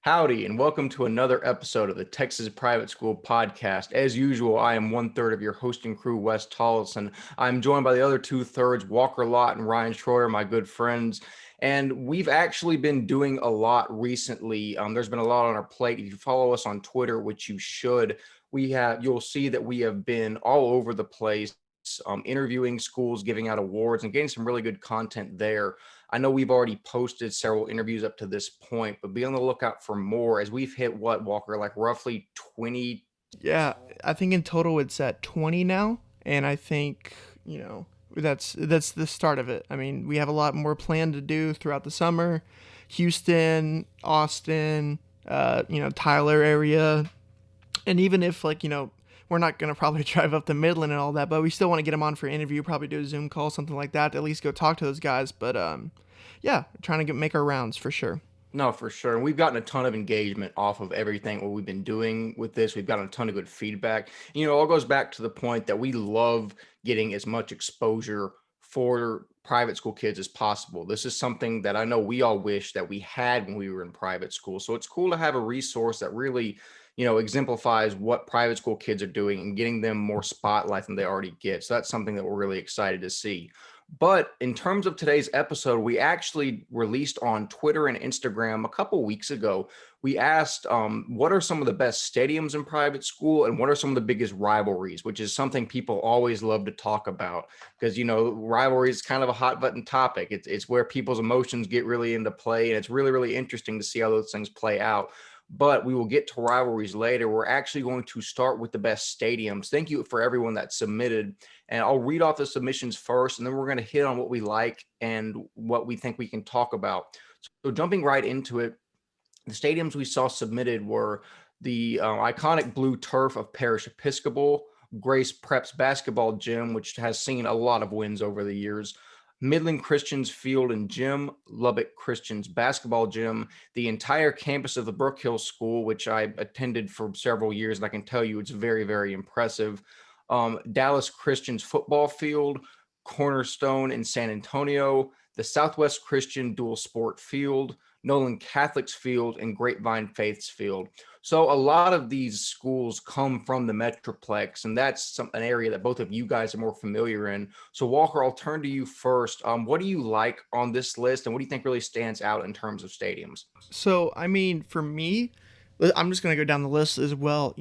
Howdy, and welcome to another episode of the Texas Private School Podcast. As usual, I am one third of your hosting crew, Wes Tolleson. I'm joined by the other two thirds, Walker Lott and Ryan Schroeder, my good friends. And we've actually been doing a lot recently. There's been a lot on our plate. If you follow us on Twitter, which you should, you'll see that we have been all over the place, interviewing schools, giving out awards, and getting some really good content there. I know we've already posted several interviews up to this point, but be on the lookout for more as we've hit what, Walker, like roughly 20. Yeah, I think in total it's at 20 now, and I think, that's the start of it. I mean, we have a lot more planned to do throughout the summer. Houston, Austin, Tyler area, and even if we're not going to probably drive up to Midland and all that, but we still want to get them on for an interview, probably do a Zoom call, something like that, to at least go talk to those guys. But yeah, trying to make our rounds for sure. No, for sure. And we've gotten a ton of engagement off of everything what we've been doing with this. We've gotten a ton of good feedback. You know, it all goes back to the point that we love getting as much exposure for private school kids as possible. This is something that I know we all wish that we had when we were in private school. So it's cool to have a resource that really, exemplifies what private school kids are doing and getting them more spotlight than they already get. So that's something that we're really excited to see. But in terms of today's episode, we actually released on Twitter and Instagram a couple weeks ago. We asked, what are some of the best stadiums in private school and what are some of the biggest rivalries, which is something people always love to talk about because, rivalry is kind of a hot button topic. It's where people's emotions get really into play, and it's really, really interesting to see how those things play out. But we will get to rivalries later. We're actually going to start with the best stadiums. Thank you for everyone that submitted. And I'll read off the submissions first, and then we're going to hit on what we like and what we think we can talk about. So jumping right into it, the stadiums we saw submitted were the iconic blue turf of Parish Episcopal, Grace Prep's basketball gym, which has seen a lot of wins over the years, Midland Christian's field and gym, Lubbock Christian's basketball gym, the entire campus of the Brook Hill School, which I attended for several years, and I can tell you it's very, very impressive. Dallas Christian's football field, Cornerstone in San Antonio, the Southwest Christian dual sport field, Nolan Catholic's field, and Grapevine Faith's field. So a lot of these schools come from the Metroplex, and that's an area that both of you guys are more familiar in. So Walker, I'll turn to you first. What do you like on this list, and what do you think really stands out in terms of stadiums? So, I mean, for me, I'm just going to go down the list as well.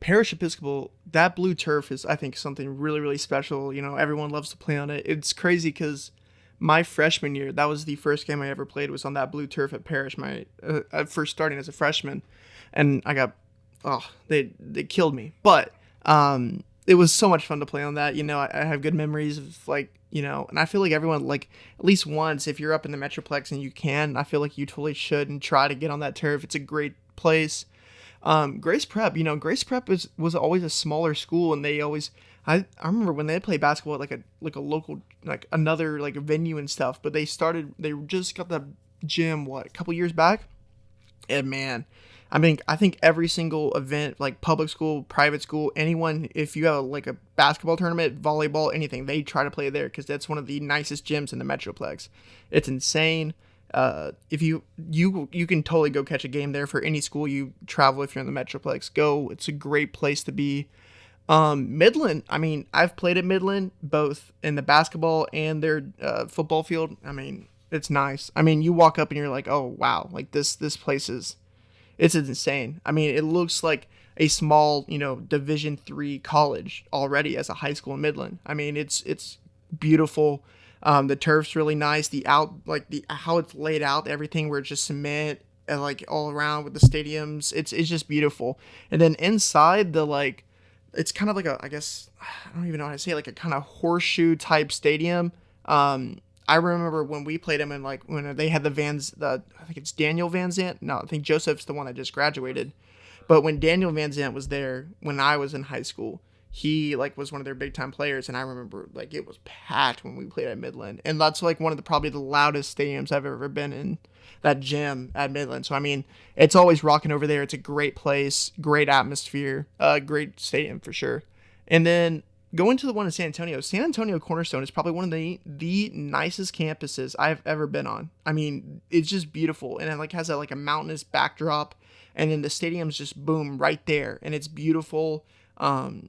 Parish Episcopal, that blue turf is, I think, something really, really special. Everyone loves to play on it. It's crazy because my freshman year, that was the first game I ever played, was on that blue turf at Parish. My first starting as a freshman, and I got, they killed me. But it was so much fun to play on that. I have good memories of and I feel like everyone, at least once, if you're up in the Metroplex and you can, I feel like you totally should and try to get on that turf. It's a great place. Grace Prep, Grace Prep was always a smaller school, and they always, I remember when they played basketball at a local, another venue and stuff, but they just got the gym, a couple years back. And man, I think every single event, public school, private school, anyone, if you have a basketball tournament, volleyball, anything, they try to play there because that's one of the nicest gyms in the Metroplex. It's insane. If you can totally go catch a game there for any school you travel. If you're in the Metroplex, go. It's a great place to be. Midland, I've played at Midland, both in the basketball and their football field. It's nice. You walk up and you're like, oh wow, this place it's insane. It looks like a small, Division III college already as a high school in Midland. It's beautiful. The turf's really nice. How it's laid out, everything where it's just cement and all around with the stadiums. It's just beautiful. And then inside it's kind of I guess, I don't even know how to say it, a kind of horseshoe type stadium. I remember when we played them and when they had I think it's Daniel Van Zant. No, I think Joseph's the one that just graduated. But when Daniel Van Zant was there when I was in high school, he was one of their big time players, and I remember it was packed when we played at Midland, and that's one of the probably the loudest stadiums I've ever been in, that gym at Midland. So it's always rocking over there. It's a great place, great atmosphere, great stadium for sure. And then going to the one in San Antonio. San Antonio Cornerstone is probably one of the nicest campuses I've ever been on. I mean, it's just beautiful, and it like has a mountainous backdrop, and then the stadium's just boom right there, and it's beautiful. Um,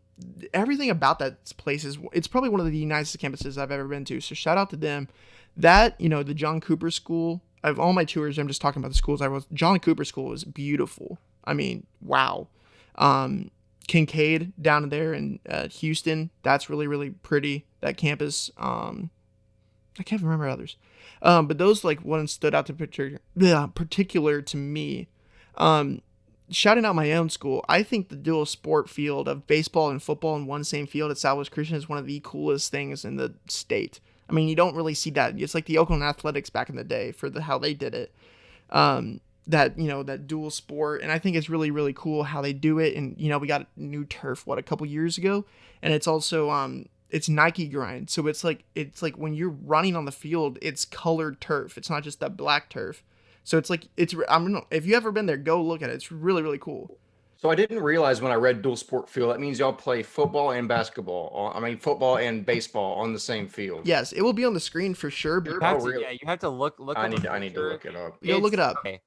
Everything about that place is it's probably one of the nicest campuses I've ever been to. So shout out to them. That the John Cooper School. Of all my tours, I'm just talking about the schools I was. John Cooper School is beautiful. I mean, wow. Um, Kincaid down there in Houston. That's really really pretty. That campus. I can't remember others. But those like ones stood out to particular to me. Um, Shouting out my own school, I think the dual sport field of baseball and football in one same field at Southwest Christian is one of the coolest things in the state. I mean, you don't really see that. It's like the Oakland Athletics back in the day for how they did it. That dual sport, and I think it's really really cool how they do it. And we got new turf a couple years ago, and it's also it's Nike grind, so it's like when you're running on the field, it's colored turf. It's not just that black turf. So it's like if you ever been there, go look at it. It's really really cool. So I didn't realize when I read dual sport field, that means y'all play football and basketball. I mean, football and baseball on the same field. Yes, it will be on the screen for sure. You But have to, really? yeah, you have to look I up a need to picture. look it up. Go look it up. Okay.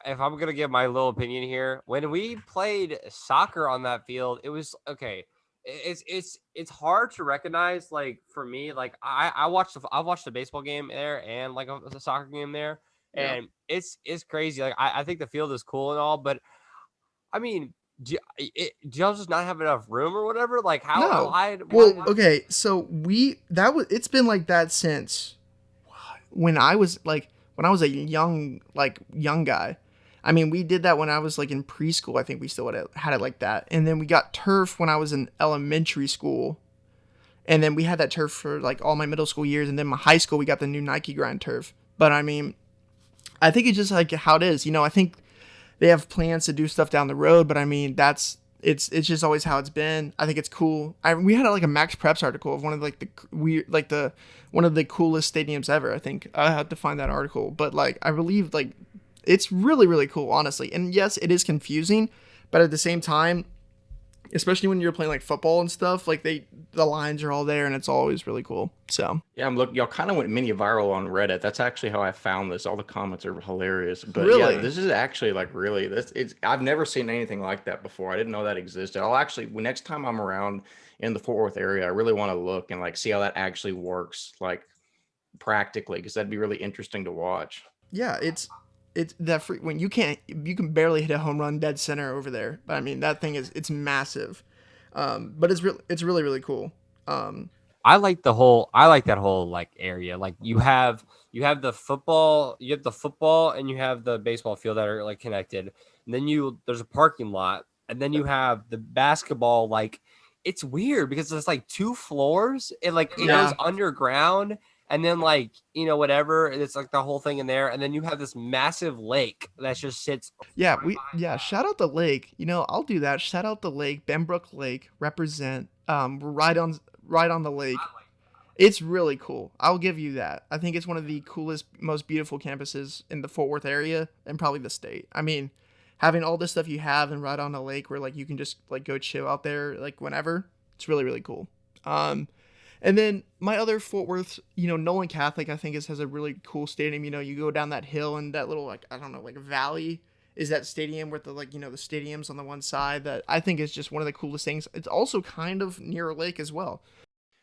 If I'm gonna give my little opinion here, when we played soccer on that field, it was okay. It's hard to recognize. Like for me, like I watched the baseball game there and like a soccer game there, Yeah. and it's crazy. Like I think the field is cool and all, but I mean, do y'all just not have enough room or whatever? Like how? No. Why, Well, okay, so it's been like that since when I was a young guy. I mean, we did that when I was like in preschool. I think we still had it like that. And then we got turf when I was in elementary school. And then we had that turf for like all my middle school years. And then my high school, we got the new Nike grind turf. But I mean, I think it's just like how it is. I think they have plans to do stuff down the road. But I mean, it's just always how it's been. I think it's cool. We had like a Max Preps article of one of one of the coolest stadiums ever. I think I had to find that article. But like, I believe like, it's really, really cool, honestly. And yes, it is confusing, but at the same time, especially when you're playing like football and stuff, like the lines are all there and it's always really cool. So Yeah, I'm looking. Y'all kind of went mini viral on Reddit. That's actually how I found this. All the comments are hilarious. But Really? yeah, this is actually like really I've never seen anything like that before. I didn't know that existed. I'll actually next time I'm around in the Fort Worth area, I really want to look and like see how that actually works like practically, because that'd be really interesting to watch. yeah, it's that free when you can barely hit a home run dead center over there. But I mean, that thing it's massive. But it's really, really cool. I like that whole like area. Like you have the football, and you have the baseball field that are like connected. And then there's a parking lot, and then you have the basketball. Like it's weird because it's like 2 floors and like it Yeah. goes underground, and then like whatever. It's like the whole thing in there, and then you have this massive lake that just sits. Yeah, shout out the lake. I'll do that. Shout out the lake, Benbrook Lake, represent. We're right on the lake. It's really cool. I'll give you that. I think it's one of the coolest, most beautiful campuses in the Fort Worth area and probably the state. I mean, having all this stuff you have and right on the lake where like you can just like go chill out there like whenever. It's really, really cool. And then my other Fort Worth, Nolan Catholic, I think has a really cool stadium. You go down that hill and that little like I don't know like valley is that stadium with the like the stadiums on the one side that I think is just one of the coolest things. It's also kind of near a lake as well.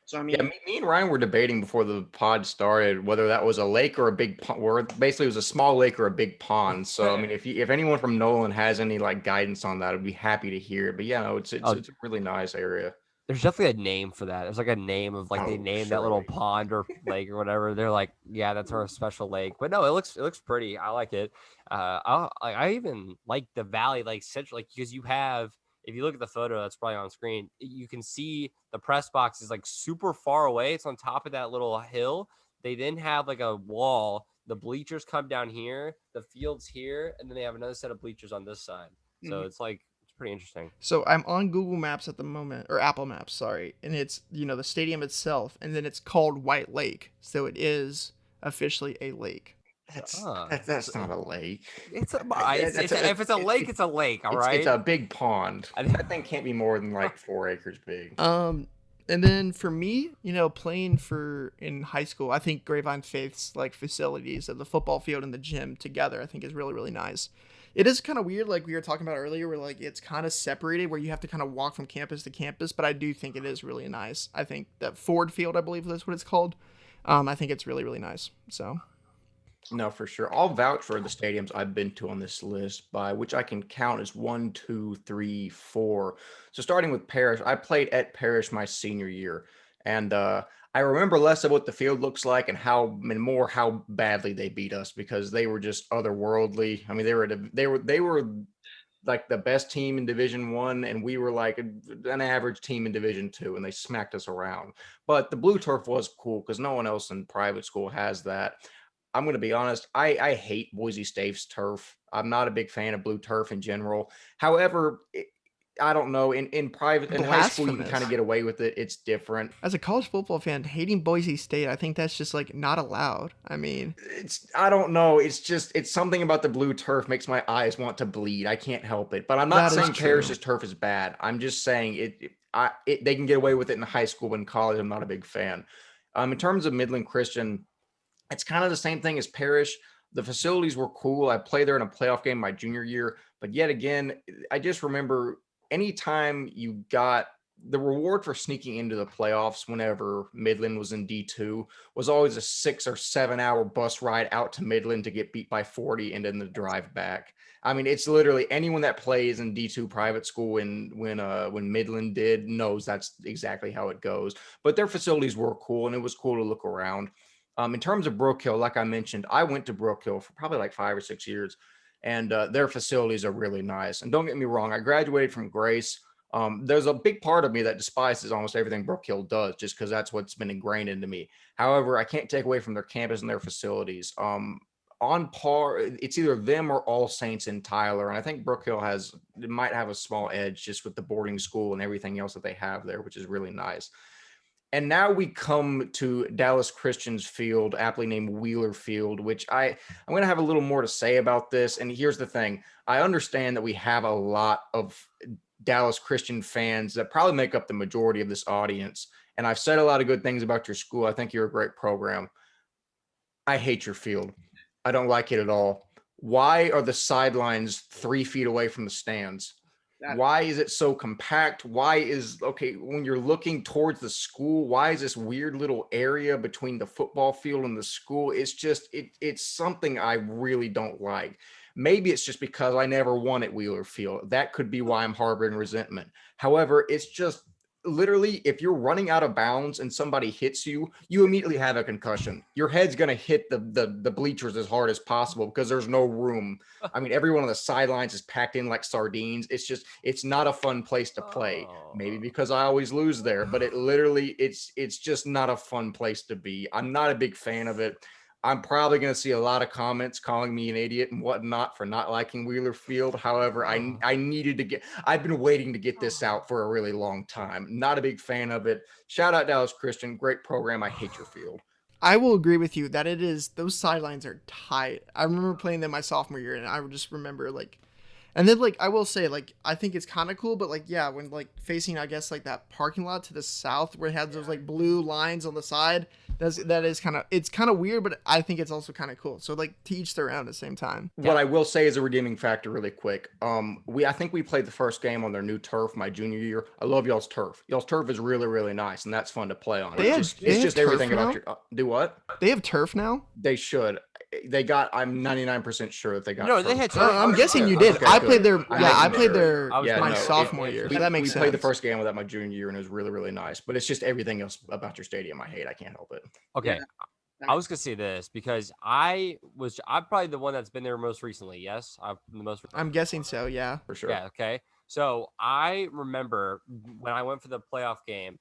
So I mean, Yeah, me and Ryan were debating before the pod started whether that was a lake or a big pond. Where basically it was a small lake or a big pond. So I mean, if anyone from Nolan has any like guidance on that, I'd be happy to hear it. But yeah, no, it's a really nice area. There's definitely a name for that. There's like a name of like they named that little pond or lake or whatever. They're like, yeah, that's our special lake. But no, it looks pretty. I like it. I even like the valley, like central, like because you have. If you look at the photo that's probably on screen, you can see the press box is like super far away. It's on top of that little hill. They then have like a wall. The bleachers come down here, the field's here, and then they have another set of bleachers on this side. So it's like it's pretty interesting. So I'm on Google Maps at the moment, or Apple Maps, sorry, and it's the stadium itself, and then it's called White Lake, so it is officially a lake. That's not a lake. If it's a lake, it's a lake. All right. It's a big pond. That thing can't be more than like 4 acres big. And then for me, playing for in high school, I think Grapevine Faith's like facilities of the football field and the gym together, I think is really, really nice. It is kind of weird, like we were talking about earlier, where like it's kind of separated, where you have to kind of walk from campus to campus. But I do think it is really nice. I think that Ford Field, I believe that's what it's called. I think it's really, really nice. So No, for sure. I'll vouch for the stadiums I've been to on this list, by which I can count as 1, 2, 3, 4. So starting with Parish, I played at Parish my senior year, and I remember less of what the field looks like and more how badly they beat us, because they were just otherworldly. I mean, they were like the best team in Division 1, and we were like an average team in Division 2, and they smacked us around. But the blue turf was cool because no one else in private school has that. I'm going to be honest. I hate Boise State's turf. I'm not a big fan of blue turf in general. However, I don't know. In high school, you can kind of get away with it. It's different. As a college football fan, hating Boise State, I think that's just like not allowed. I mean, I don't know. It's something about the blue turf makes my eyes want to bleed. I can't help it. But I'm not saying Parish's turf is bad. I'm just saying they can get away with it in high school, but in college, I'm not a big fan. In terms of Midland Christian, it's kind of the same thing as Parish. The facilities were cool. I played there in a playoff game my junior year, but yet again, I just remember anytime you got the reward for sneaking into the playoffs whenever Midland was in D2 was always a 6 or 7 hour bus ride out to Midland to get beat by 40 and then the drive back. I mean, it's literally anyone that plays in D2 private school when Midland did knows that's exactly how it goes. But their facilities were cool, and it was cool to look around. In terms of Brook Hill, like I mentioned, I went to Brook Hill for probably like 5 or 6 years, and their facilities are really nice. And don't get me wrong, I graduated from Grace. There's a big part of me that despises almost everything Brook Hill does, just because that's what's been ingrained into me. However, I can't take away from their campus and their facilities. On par, it's either them or All Saints in Tyler, and I think Brook Hill might have a small edge just with the boarding school and everything else that they have there, which is really nice. And now we come to Dallas Christian's field, aptly named Wheeler Field, which I'm going to have a little more to say about this. And here's the thing. I understand that we have a lot of Dallas Christian fans that probably make up the majority of this audience. And I've said a lot of good things about your school. I think you're a great program. I hate your field. I don't like it at all. Why are the sidelines 3 feet away from the stands? Why is it so compact? When you're looking towards the school, why is this weird little area between the football field and the school? It's something I really don't like. Maybe it's just because I never won at Wheeler Field. That could be why I'm harboring resentment. However, it's just literally, if you're running out of bounds and somebody hits you, you immediately have a concussion. Your head's going to hit the bleachers as hard as possible because there's no room. I mean, everyone on the sidelines is packed in like sardines. It's not a fun place to play. Maybe because I always lose there, but it's just not a fun place to be. I'm not a big fan of it. I'm probably going to see a lot of comments calling me an idiot and whatnot for not liking Wheeler Field. However, I've been waiting to get this out for a really long time. Not a big fan of it. Shout out Dallas Christian. Great program. I hate your field. I will agree with you that those sidelines are tight. I remember playing them my sophomore year, and I just remember and then I will say I think it's kind of cool, but when facing, I guess, that parking lot to the south where it has those blue lines on the side, it's kind of weird, but I think it's also kind of cool. So to each their own at the same time. What I will say is a redeeming factor really quick. I think we played the first game on their new turf my junior year. I love y'all's turf. Y'all's turf is really, really nice, and that's fun to play on. It's just everything about your do what? They have turf now? They should. I'm 99% sure that they got. No, they had. I'm guessing you did. Okay, I played their. I played their my sophomore year. So that makes sense. We played the first game of that my junior year, and it was really, really nice. But it's just everything else about your stadium I hate. I can't help it. Okay, yeah. I was gonna say this because I'm probably the one that's been there most recently. Yes, I'm guessing so. Yeah, for sure. Yeah. Okay. So I remember when I went for the playoff game.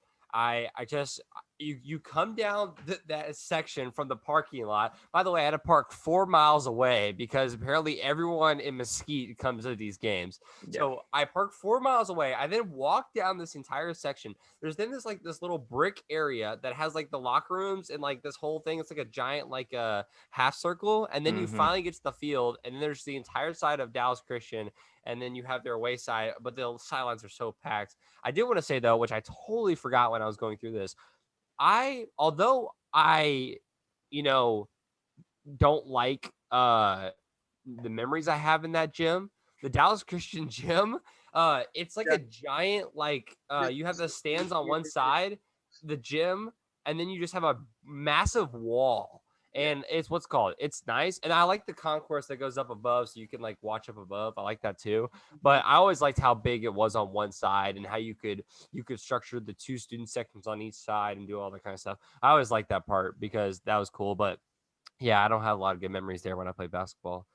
you come down that section from the parking lot. By the way, I had to park 4 miles away because apparently everyone in Mesquite comes to these games. Yeah. So I parked 4 miles away. I then walked down this entire section. There's then this little brick area that has like the locker rooms and like this whole thing. It's like a giant like a half circle, and then you finally get to the field, and then there's the entire side of Dallas Christian, and then you have their away side, but the sidelines are so packed. I did want to say though, which I totally forgot when I was going through this. Although I, don't like the memories I have in that gym, the Dallas Christian gym, it's like a giant, like you have the stands on one side, the gym, and then you just have a massive wall. And it's it's nice. And I like the concourse that goes up above so you can like watch up above. I like that too. But I always liked how big it was on one side and how you could structure the 2 student sections on each side and do all that kind of stuff. I always liked that part because that was cool. But yeah, I don't have a lot of good memories there when I played basketball.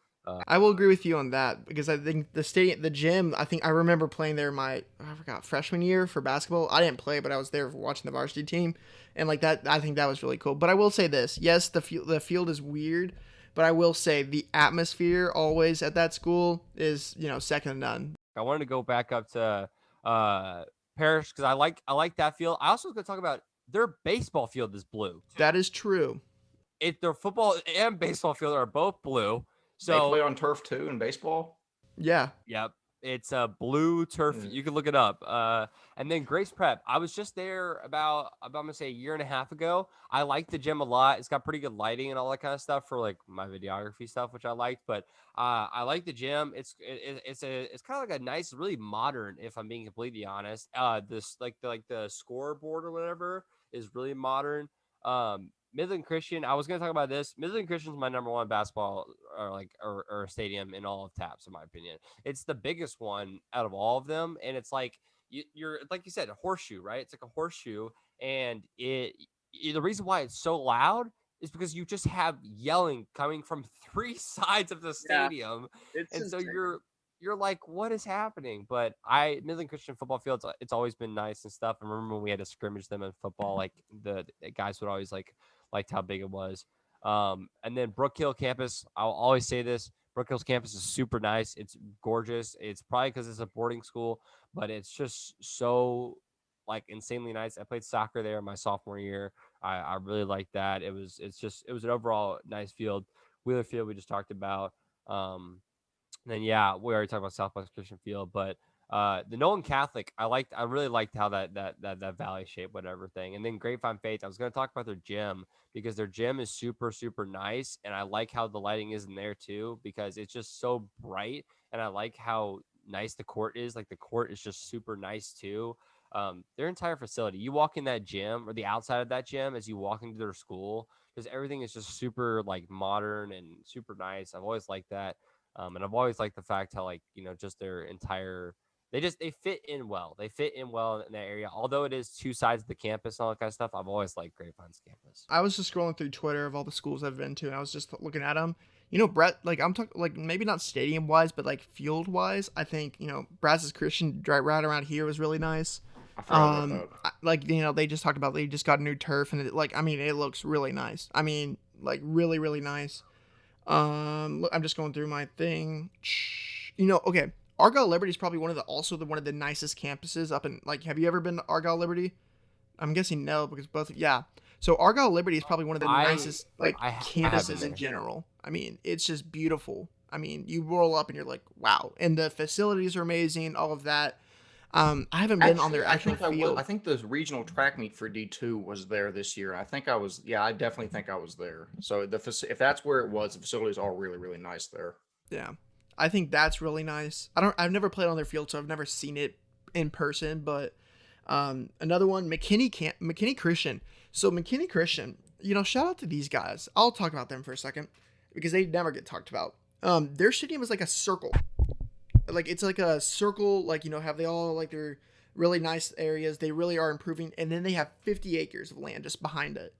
I will agree with you on that because I think the gym, I think I remember playing there I forgot, freshman year for basketball. I didn't play, but I was there watching the varsity team, and like that, I think that was really cool. But I will say this: yes, the field is weird, but I will say the atmosphere always at that school is second to none. I wanted to go back up to Parish because I like that field. I also was going to talk about their baseball field is blue. That is true. Their football and baseball field are both blue. So they play on turf too in baseball. Yeah. Yep. It's a blue turf. You can look it up. And then Grace Prep. I was just there about I'm gonna say a year and a half ago. I like the gym a lot. It's got pretty good lighting and all that kind of stuff for like my videography stuff, which I liked. But I like the gym. It's kind of like a nice, really modern, if I'm being completely honest. This like the scoreboard or whatever is really modern. Midland Christian, I was going to talk about this. Midland Christian is my number 1 basketball or stadium in all of TAPS, in my opinion. It's the biggest one out of all of them. And it's like, you're like you said, a horseshoe, right? It's like a horseshoe. And the reason why it's so loud is because you just have yelling coming from 3 sides of the stadium. Yeah, and so you're like, what is happening? But Midland Christian football field, it's always been nice and stuff. I remember when we had to scrimmage them in football, like the guys would always liked how big it was. And then Brook Hill campus, I'll always say this, Brook Hill's campus is super nice. It's gorgeous. It's probably because it's a boarding school, but it's just so like insanely nice. I played soccer there my sophomore year. I really liked that. It was an overall nice field. Wheeler Field we just talked about. Then yeah, we already talked about Southwest Christian Field, but the Nolan Catholic, I really liked how that valley shape, whatever thing. And then Grapevine Faith, I was going to talk about their gym because their gym is super, super nice. And I like how the lighting is in there too, because it's just so bright. And I like how nice the court is. Like the court is just super nice too. Their entire facility, you walk in that gym or the outside of that gym as you walk into their school, because everything is just super like modern and super nice. I've always liked that. And I've always liked the fact how just their entire, they fit in well. They fit in well in that area. Although it is 2 sides of the campus and all that kind of stuff, I've always liked Grapevine's campus. I was just scrolling through Twitter of all the schools I've been to, and I was just looking at them. Brett, like I'm talking like maybe not stadium wise, but like field wise, I think Brazos Christian right around here was really nice. They just talked about they just got a new turf, and it looks really nice. Really, really nice. I'm just going through my thing. Okay. Argyle Liberty is probably one of the nicest campuses up in, like, have you ever been to Argyle Liberty? I'm guessing no, because both, yeah. So Argyle Liberty is probably one of the nicest, campuses in general. It's just beautiful. You roll up and you're like, wow. And the facilities are amazing, all of that. I haven't been on their actual field. I think the regional track meet for D2 was there this year. I definitely think I was there. So if that's where it was, the facilities are really, really nice there. Yeah. I think that's really nice. I've never played on their field, so I've never seen it in person, but another one, McKinney Christian. So McKinney Christian, shout out to these guys. I'll talk about them for a second because they never get talked about. Their stadium is like a circle. Like it's like a circle, have they all like their really nice areas. They really are improving, and then they have 50 acres of land just behind it.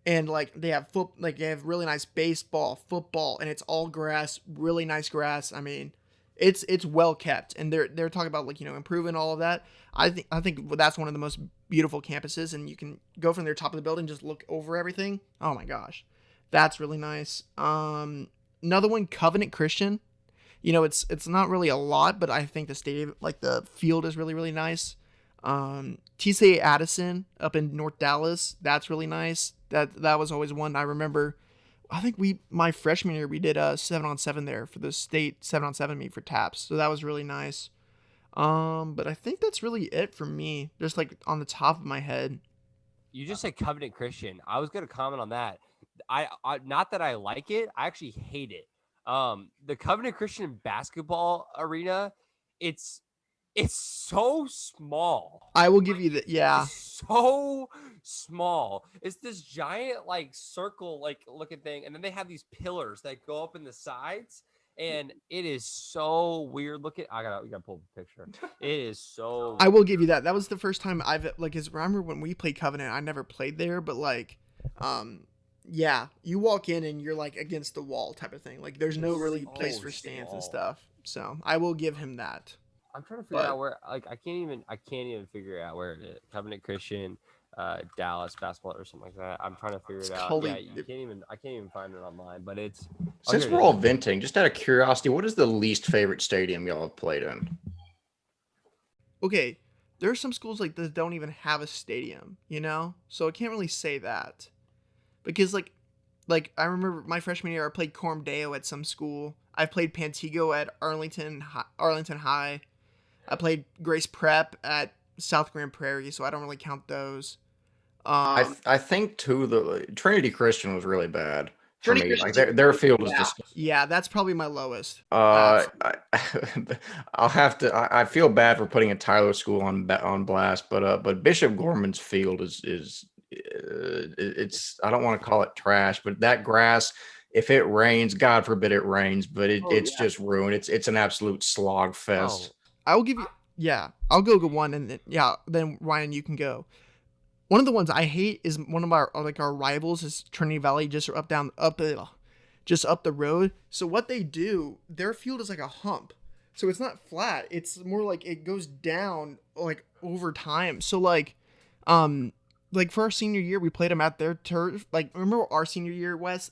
And they have they have really nice baseball, football, and it's all grass, really nice grass. it's well kept, and they're talking about like, improving all of that. I think that's one of the most beautiful campuses, and you can go from their top of the building, just look over everything. Oh my gosh, that's really nice. Another one, Covenant Christian. It's not really a lot, but I think the stadium, like the field, is really really nice. TCA Addison up in North Dallas, that's really nice. That was always one I remember. I think my freshman year we did a 7-on-7 there for the state 7-on-7 meet for taps, so that was really nice. But I think that's really it for me, just like on the top of my head. You just said Covenant Christian. I was gonna comment on that. I not that I like it, I actually hate it. The Covenant Christian basketball arena, it's so small. I will give you that. Yeah, So small. It's this giant like circle like looking thing, and then they have these pillars that go up in the sides, and it is so weird looking. We gotta pull the picture. It is so. I will give you that. That was the first time I've like. Remember when we played Covenant? I never played there, but like, yeah, you walk in and you're like against the wall type of thing. Like, there's no really place for stands and stuff. So I will give him that. I'm trying to figure out where. Like, I can't even figure out where it is. Covenant Christian, Dallas basketball or something like that. I'm trying to figure it out. Yeah, I can't even find it online. But it's. Since we're all venting, just out of curiosity, what is the least favorite stadium y'all have played in? Okay, there are some schools like that don't even have a stadium, so I can't really say that, because like I remember my freshman year I played Coram Deo at some school. I played Pantego at Arlington High. I played Grace Prep at South Grand Prairie, so I don't really count those. I think too the Trinity Christian was really bad for me. Like their field was just. Yeah, that's probably my lowest. I'll have to. I feel bad for putting a Tyler school on blast, but Bishop Gorman's field is it's. I don't want to call it trash, but that grass, if it rains, God forbid it rains, but it's just ruined. It's an absolute slog fest. I will give you. Yeah, I'll go one, and then Ryan, you can go. One of the ones I hate is one of our rivals is Trinity Valley, just up the road. So what they do, their field is like a hump, so it's not flat. It's more like it goes down like over time. So like for our senior year, we played them at their turf. Like, remember our senior year, Wes?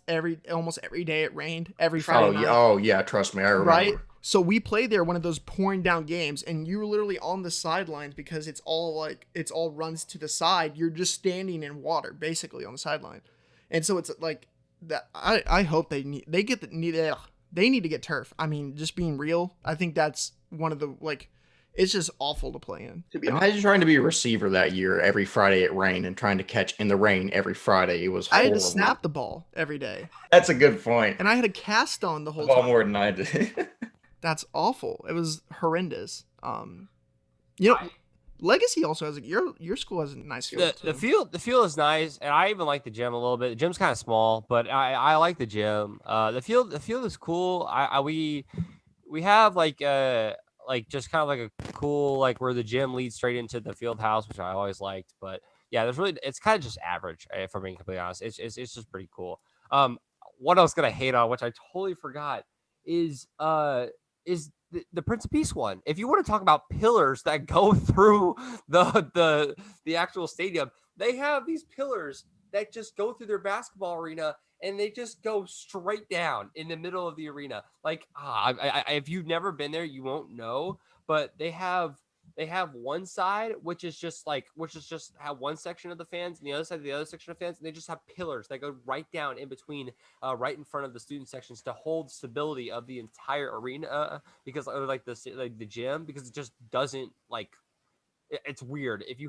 Almost every day it rained. Every Friday night. Oh yeah, trust me, I remember. Right. So we played there one of those pouring down games, and you were literally on the sidelines because it's all runs to the side. You're just standing in water basically on the sideline, and so it's like that. I hope they need to get turf. I mean, just being real, I think that's one of the it's just awful to play in. To be honest. Imagine trying to be a receiver that year. Every Friday it rained, and trying to catch in the rain every Friday. It was horrible. I had to snap the ball every day. That's a good point. And I had a cast on the whole time. More than I did. That's awful. It was horrendous. Legacy also has your school has a nice field. The field is nice, and I even like the gym a little bit. The gym's kind of small, but I like the gym. The field is cool. We have just kind of like a cool where the gym leads straight into the field house, which I always liked. But yeah, it's kind of just average, if I'm being completely honest. It's just pretty cool. What I was gonna hate on, which I totally forgot, is the Prince of Peace one. If you want to talk about pillars that go through the actual stadium, they have these pillars that just go through their basketball arena, and they just go straight down in the middle of the arena. If you've never been there, you won't know. But they have one side which is just have one section of the fans, and the other side the other section of fans, and they just have pillars that go right down in between, right in front of the student sections to hold stability of the entire arena, because the gym, because it just doesn't it's weird. If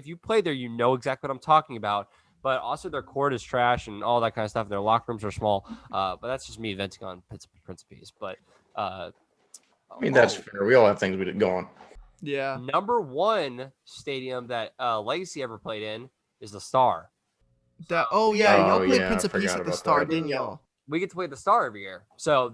you played there, you know exactly what I'm talking about. But also their court is trash and all that kind of stuff. Their locker rooms are small. But that's just me venting on Prince of Peace. But that's fair. We all have things we did go on. Yeah. Number one stadium that Legacy ever played in is the Star. Y'all played Prince of Peace at the Star, didn't y'all? We get to play the Star every year. So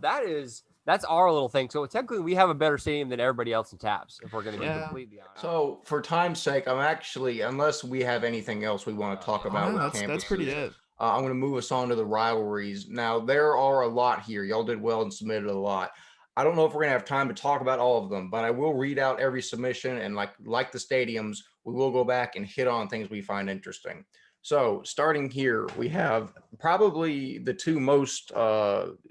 that's our little thing. So technically we have a better stadium than everybody else in Taps, if we're going to be completely honest. So for time's sake, I'm actually, unless we have anything else we want to talk about with campuses, that's pretty it. I'm going to move us on to the rivalries. Now, there are a lot here. Y'all did well and submitted a lot. I don't know if we're gonna have time to talk about all of them, but I will read out every submission, and like the stadiums, we will go back and hit on things we find interesting. So starting here, we have probably the two most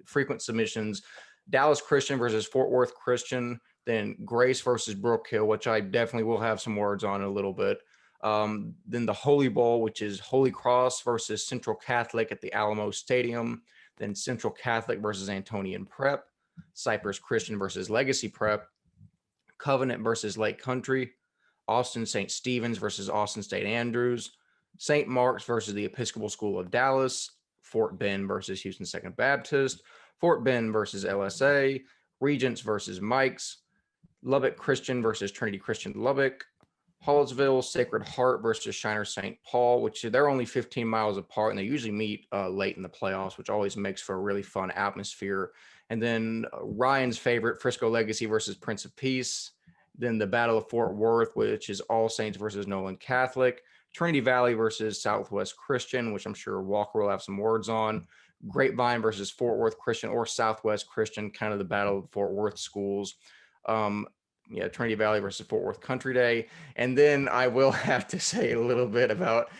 frequent submissions: Dallas Christian versus Fort Worth Christian, then Grace versus Brook Hill, which I definitely will have some words on in a little bit. Then the Holy Bowl, which is Holy Cross versus Central Catholic at the Alamo Stadium. Then Central Catholic versus Antonian Prep. Cypress Christian versus Legacy Prep, Covenant versus Lake Country, Austin St. Stephen's versus Austin St. Andrews, St. Mark's versus the Episcopal School of Dallas, Fort Bend versus Houston Second Baptist, Fort Bend versus LSA, Regents versus Mike's, Lubbock Christian versus Trinity Christian Lubbock, Hallsville Sacred Heart versus Shiner St. Paul, which they're only 15 miles apart, and they usually meet late in the playoffs, which always makes for a really fun atmosphere. And then Ryan's favorite, Frisco Legacy versus Prince of Peace. Then the Battle of Fort Worth, which is All Saints versus Nolan Catholic. Trinity Valley versus Southwest Christian, which I'm sure Walker will have some words on. Grapevine versus Fort Worth Christian or Southwest Christian, kind of the Battle of Fort Worth schools. Trinity Valley versus Fort Worth Country Day. And then I will have to say a little bit about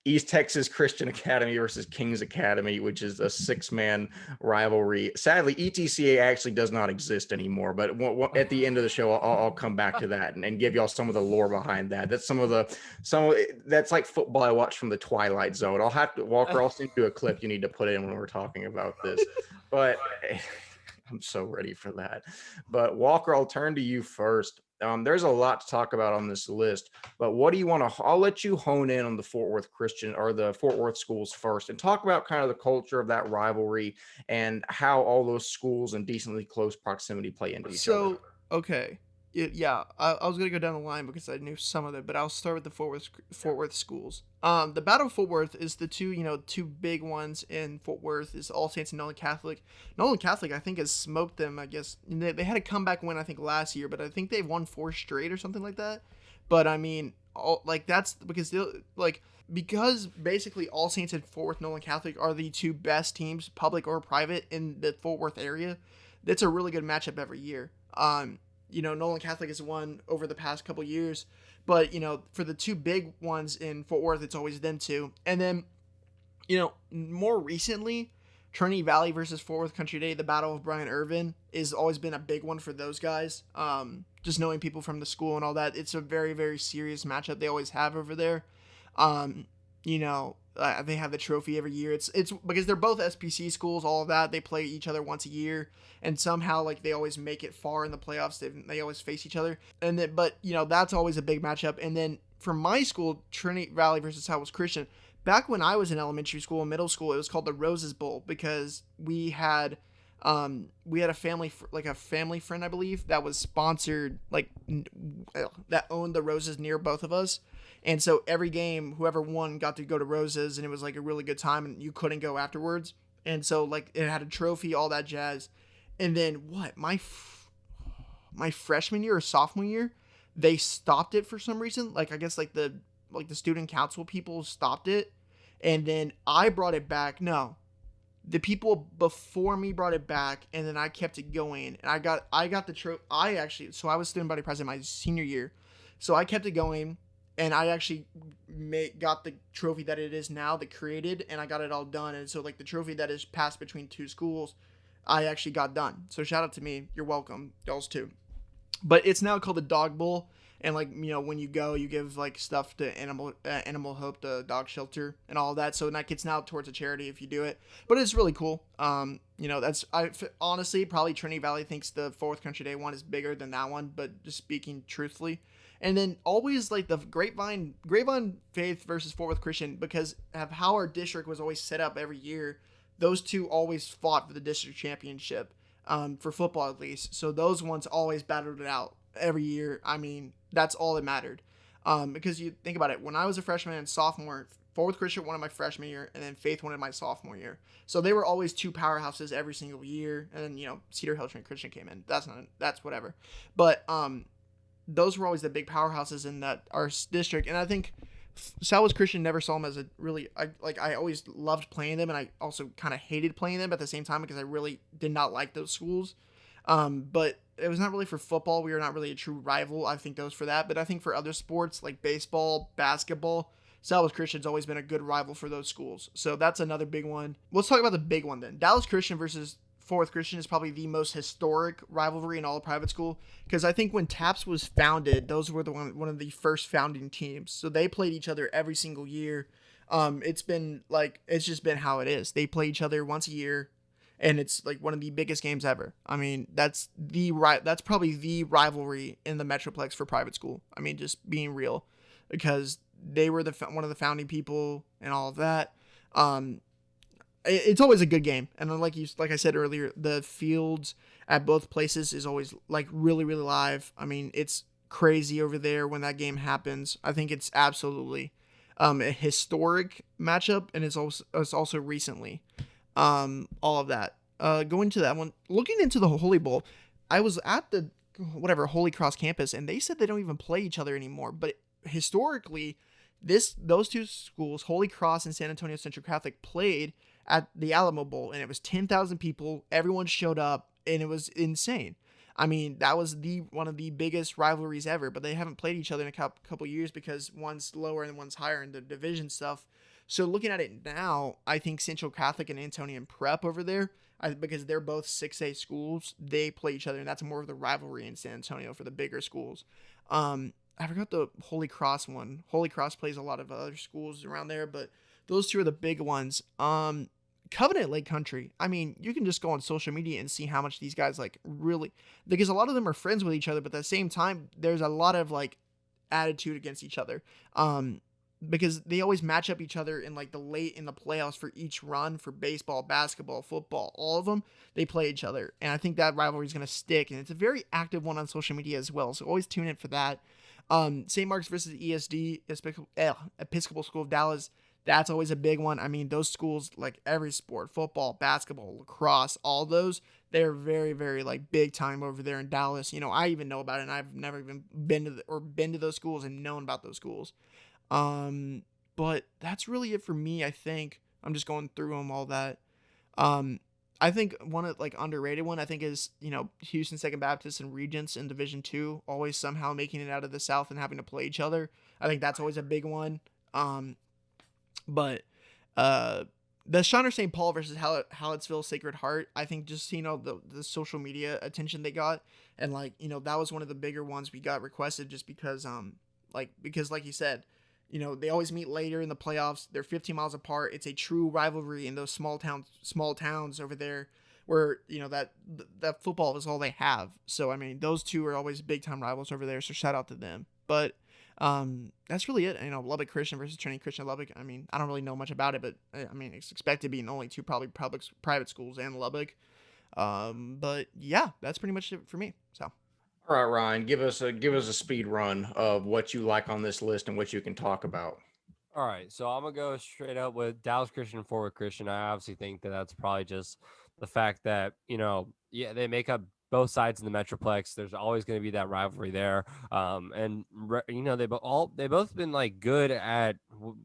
East Texas Christian Academy versus Kings Academy, which is a 6-man rivalry. Sadly, ETCA actually does not exist anymore, but at the end of the show, I'll come back to that and give y'all some of the lore behind that. That's that's like football I watched from the Twilight Zone. I'll send you a clip you need to put in when we're talking about this, but I'm so ready for that. But Walker, I'll turn to you first. There's a lot to talk about on this list, but what do you want to? I'll let you hone in on the Fort Worth Christian or the Fort Worth schools first, and talk about kind of the culture of that rivalry and how all those schools in decently close proximity play into each other. Okay. I was gonna go down the line because I knew some of it, but I'll start with the Fort Worth schools. The Battle of Fort Worth is the two big ones in Fort Worth is All Saints and Nolan Catholic. Nolan Catholic, I think, has smoked them. I guess they had a comeback win, I think, last year, but I think they've won 4 straight or something like that. But I mean, that's because because basically All Saints and Fort Worth Nolan Catholic are the two best teams, public or private, in the Fort Worth area. That's a really good matchup every year. Nolan Catholic has won over the past couple years, but, for the two big ones in Fort Worth, it's always them two. And then, more recently, Trinity Valley versus Fort Worth Country Day, the Battle of Brian Irvin, has always been a big one for those guys. Just knowing people from the school and all that, it's a very, very serious matchup they always have over there. They have the trophy every year. It's because they're both SPC schools, all of that. They play each other once a year, and somehow they always make it far in the playoffs. They always face each other, and then that's always a big matchup. And then for my school, Trinity Valley versus Southwest Christian. Back when I was in elementary school and middle school, it was called the Roses Bowl because we had a family friend, I believe, that was sponsored, that owned the Roses near both of us. And so every game, whoever won got to go to Roses, and it was a really good time, and you couldn't go afterwards. And so it had a trophy, all that jazz. And then my freshman year or sophomore year, they stopped it for some reason. I guess the student council people stopped it, and then I brought it back. No, the people before me brought it back, and then I kept it going, and I got the trophy. So I was student body president my senior year, so I kept it going. And I actually got the trophy that it is now, that created, and I got it all done. And so the trophy that is passed between two schools, I actually got done. So shout out to me. You're welcome. Y'all's too. But it's now called the Dog Bowl. And when you go, you give stuff to Animal Hope, the dog shelter, and all of that. So that gets now towards a charity if you do it. But it's really cool. Honestly, probably Trinity Valley thinks the Fort Worth Country Day one is bigger than that one. But just speaking truthfully. And then always the Grapevine Faith versus Fort Worth Christian, because of how our district was always set up every year, those two always fought for the district championship, for football at least. So those ones always battled it out every year. I mean, that's all that mattered. Because you think about it, when I was a freshman and sophomore, Fort Worth Christian won my freshman year, and then Faith won my sophomore year. So they were always two powerhouses every single year. And then, Cedar Hill Christian came in. That's whatever. But, those were always the big powerhouses in our district, and I think Southwest Christian never saw them as I always loved playing them, and I also kind of hated playing them at the same time because I really did not like those schools. But it was not really for football. We were not really a true rival. I think that was for that. But I think for other sports like baseball, basketball, Dallas Christian's always been a good rival for those schools. So that's another big one. Let's talk about the big one then. Dallas Christian versus Fort Christian is probably the most historic rivalry in all of private school, because I think when TAPS was founded, those were one of the first founding teams. So they played each other every single year. It's just been how it is. They play each other once a year, and it's like one of the biggest games ever. I mean, that's probably the rivalry in the Metroplex for private school. I mean, just being real, because they were one of the founding people and all of that. It's always a good game, and like I said earlier, the fields at both places is always like really really live. I mean, it's crazy over there when that game happens. I think it's absolutely a historic matchup, and it's also recently all of that. Going to that one, looking into the Holy Bowl, I was at the Holy Cross campus, and they said they don't even play each other anymore. But historically, those two schools, Holy Cross and San Antonio Central Catholic, played at the Alamo Bowl, and it was 10,000 people. Everyone showed up, and it was insane. I mean, that was one of the biggest rivalries ever, but they haven't played each other in a couple years because one's lower and one's higher in the division stuff. So looking at it now, I think Central Catholic and Antonian Prep over there, because they're both 6A schools, they play each other, and that's more of the rivalry in San Antonio for the bigger schools. I forgot the Holy Cross one. Holy Cross plays a lot of other schools around there, but those two are the big ones. Covenant Lake Country. I mean, you can just go on social media and see how much these guys like really, because a lot of them are friends with each other, but at the same time, there's a lot of like attitude against each other. Because they always match up each other in like the late in the playoffs for each run for baseball, basketball, football, all of them, they play each other. And I think that rivalry is going to stick, and it's a very active one on social media as well. So always tune in for that. St. Mark's versus ESD, Episcopal School of Dallas. That's always a big one. I mean, those schools, like every sport, football, basketball, lacrosse, all those, they're very, very like big time over there in Dallas. You know, I even know about it, and I've never even been to those schools and known about those schools. But that's really it for me. I think I'm just going through them all that. I think one of like underrated one I think is, Houston Second Baptist and Regents in Division 2, always somehow making it out of the South and having to play each other. I think that's always a big one. But the Shiner St. Paul versus Hallettsville Sacred Heart, I think just, the social media attention they got, and like, that was one of the bigger ones we got requested just because, like you said, they always meet later in the playoffs. They're 15 miles apart. It's a true rivalry in those small towns over there where, that football is all they have. So, I mean, those two are always big time rivals over there. So shout out to them. But that's really it. Lubbock Christian versus Trinity Christian Lubbock. I mean, I don't really know much about it, but I mean, it's expected to be in only two probably private schools in Lubbock. But yeah, that's pretty much it for me. So. All right, Ryan, give us a speed run of what you like on this list and what you can talk about. All right, so I'm gonna go straight up with Dallas Christian and Forward Christian. I obviously think that that's probably just the fact that they make up both sides in the Metroplex. There's always going to be that rivalry there, they both been like good at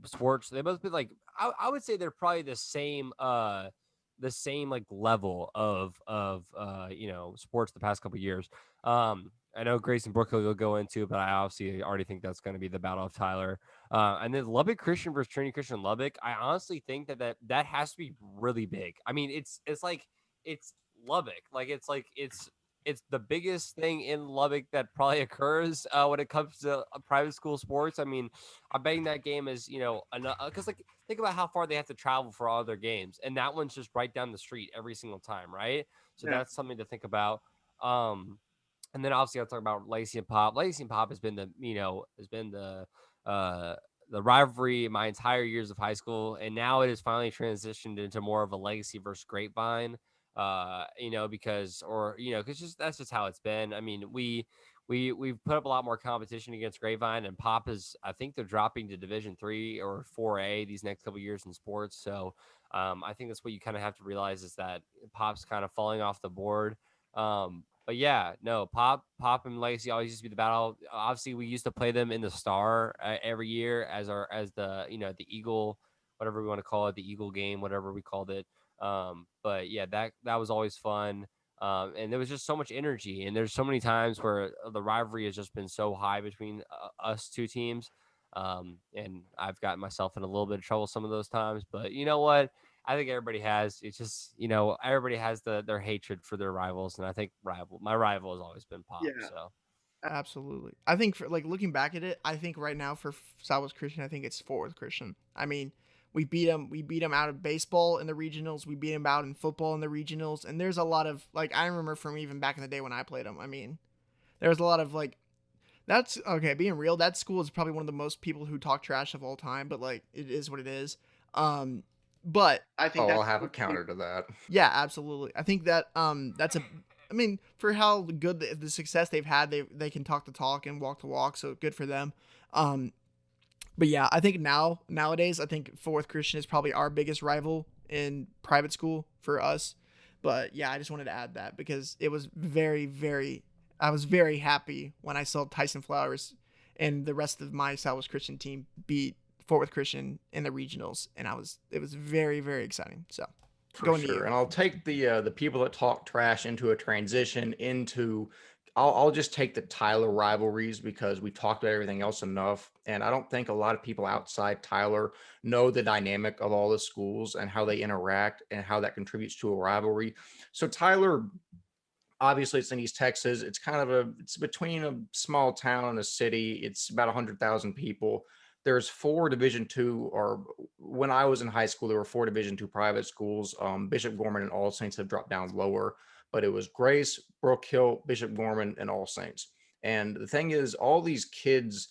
sports. They both been like I would say they're probably the same like level of sports the past couple of years. I know Grayson Brooklyn will go into, but I obviously already think that's going to be the Battle of Tyler. And then Lubbock Christian versus Trinity Christian Lubbock. I honestly think that has to be really big. I mean, it's Lubbock. It's the biggest thing in Lubbock that probably occurs when it comes to private school sports. I mean, I'm betting that game is, because think about how far they have to travel for all their games. And that one's just right down the street every single time, right? So That's something to think about. And then obviously I'll talk about Lacey and Pop. Lacey and Pop has been the rivalry my entire years of high school, and now it has finally transitioned into more of a legacy versus Grapevine. Because that's just how it's been. I mean, we've put up a lot more competition against Grapevine, and Pop I think they're dropping to Division 3 or 4A these next couple of years in sports. So I think that's what you kind of have to realize is that Pop's kind of falling off the board. But yeah, no, Pop and Lacey always used to be the battle. Obviously, we used to play them in the Star every year as the Eagle, whatever we want to call it, the Eagle game, whatever we called it. But yeah, that was always fun. And there was just so much energy, and there's so many times where the rivalry has just been so high between us two teams. And I've gotten myself in a little bit of trouble some of those times, but you know what? I think everybody has. It's just, everybody has their hatred for their rivals, and I think my rival has always been Pop. Yeah. So Absolutely. I think for like looking back at it, I think right now for Southwest Christian, I think it's Fort Worth Christian. I mean, we beat them. We beat them out of baseball in the regionals. We beat them out in football in the regionals. And there's a lot of like I remember from even back in the day when I played them. I mean, there was a lot of like that's okay. Being real, that school is probably one of the most people who talk trash of all time. But like it is what it is. But I think Oh, I'll that's have a counter to that. yeah, absolutely. I think that that's a I mean, for how good the success they've had, they can talk the talk and walk the walk, so good for them. Um but yeah, I think nowadays I think Fort Worth Christian is probably our biggest rival in private school for us. But yeah, I just wanted to add that because it was I was very happy when I saw Tyson Flowers and the rest of my Southwest Christian team beat Fort Worth Christian in the regionals, and it was very, very exciting. So For sure. And I'll take the people that talk trash into a transition into I'll just take the Tyler rivalries because we talked about everything else enough. And I don't think a lot of people outside Tyler know the dynamic of all the schools and how they interact and how that contributes to a rivalry. So Tyler, obviously it's in East Texas. It's kind of it's between a small town and a city. It's about 100,000 people. There's four Division II, or when I was in high school, there were four Division II private schools. Bishop Gorman and All Saints have dropped down lower, but it was Grace, Brook Hill, Bishop Gorman, and All Saints. And the thing is, all these kids,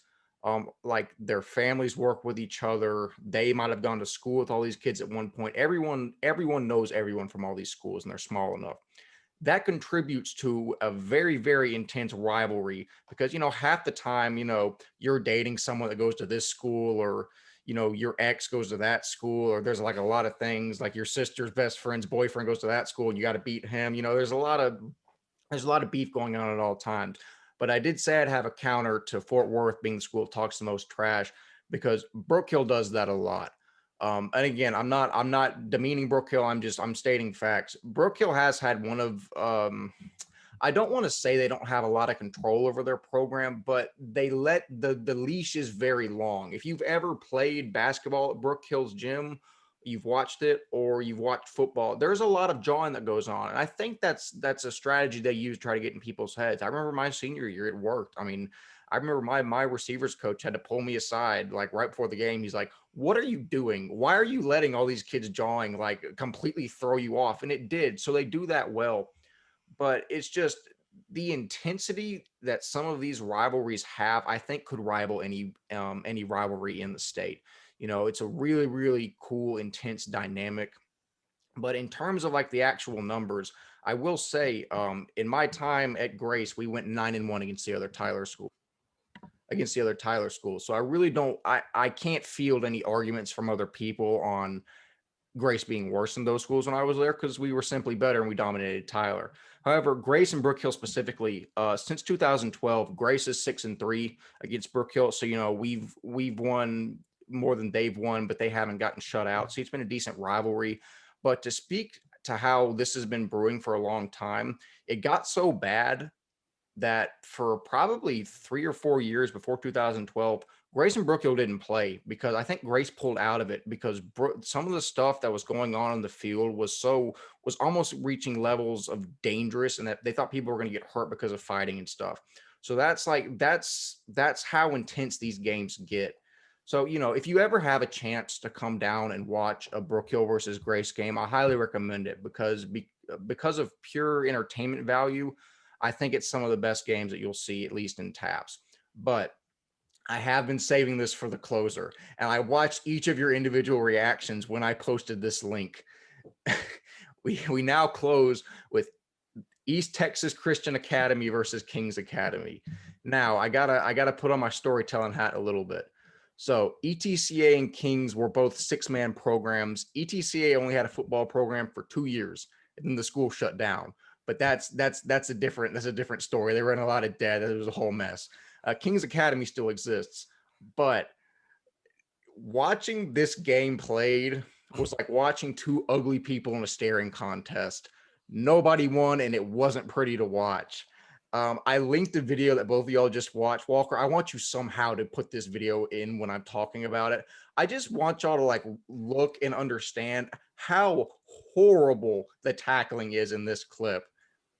like their families work with each other. They might have gone to school with all these kids at one point. Everyone knows everyone from all these schools, and they're small enough that contributes to a very, very intense rivalry because, half the time, you're dating someone that goes to this school or, your ex goes to that school, or there's like a lot of things like your sister's best friend's boyfriend goes to that school and you got to beat him. There's a lot of beef going on at all times. But I did say I'd have a counter to Fort Worth being the school that talks the most trash because Brook Hill does that a lot. And again, I'm not demeaning Brook Hill. I'm stating facts. Brook Hill has had one of I don't want to say they don't have a lot of control over their program, but they let the leash is very long. If you've ever played basketball at Brook Hill's gym, you've watched it or you've watched football, there's a lot of jawing that goes on. And I think that's a strategy they use to try to get in people's heads. I remember my senior year, it worked. I mean, I remember my receivers coach had to pull me aside like right before the game. He's like, "What are you doing? Why are you letting all these kids jawing like completely throw you off?" And it did. So they do that well. But it's just the intensity that some of these rivalries have, I think could rival any rivalry in the state. It's a really, really cool, intense dynamic. But in terms of like the actual numbers, I will say, in my time at Grace, we went 9-1 against the other Tyler schools. So I really don't, I can't field any arguments from other people on Grace being worse than those schools when I was there because we were simply better and we dominated Tyler. However, Grace and Brook Hill specifically, since 2012, Grace is 6-3 against Brook Hill. So we've won more than they've won, but they haven't gotten shut out. So it's been a decent rivalry. But to speak to how this has been brewing for a long time, it got so bad that for probably 3 or 4 years before 2012, Grace and Brook Hill didn't play because I think Grace pulled out of it because some of the stuff that was going on in the field was almost reaching levels of dangerous, and that they thought people were going to get hurt because of fighting and stuff. So that's how intense these games get. So, if you ever have a chance to come down and watch a Brook Hill versus Grace game, I highly recommend it because of pure entertainment value. I think it's some of the best games that you'll see, at least in TAPS. But I have been saving this for the closer, and I watched each of your individual reactions when I posted this link. we now close with East Texas Christian Academy versus Kings Academy. Now I gotta put on my storytelling hat a little bit. So ETCA and Kings were both 6-man programs. ETCA only had a football program for 2 years, and then the school shut down. But that's a different story. They were in a lot of debt. It was a whole mess. Kings Academy still exists, but watching this game played was like watching two ugly people in a staring contest. Nobody won, and it wasn't pretty to watch. I linked the video that both of y'all just watched. Walker, I want you somehow to put this video in when I'm talking about it. I just want y'all to like look and understand how horrible the tackling is in this clip.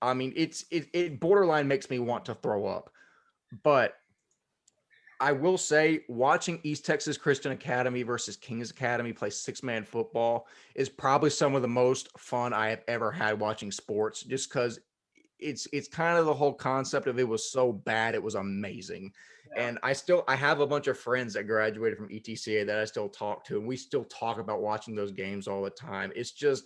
I mean, it borderline makes me want to throw up. But I will say, watching East Texas Christian Academy versus Kings Academy play six-man football is probably some of the most fun I have ever had watching sports, just because it's kind of the whole concept of it was so bad it was amazing. And I have a bunch of friends that graduated from ETCA that I still talk to, and we still talk about watching those games all the time. It's just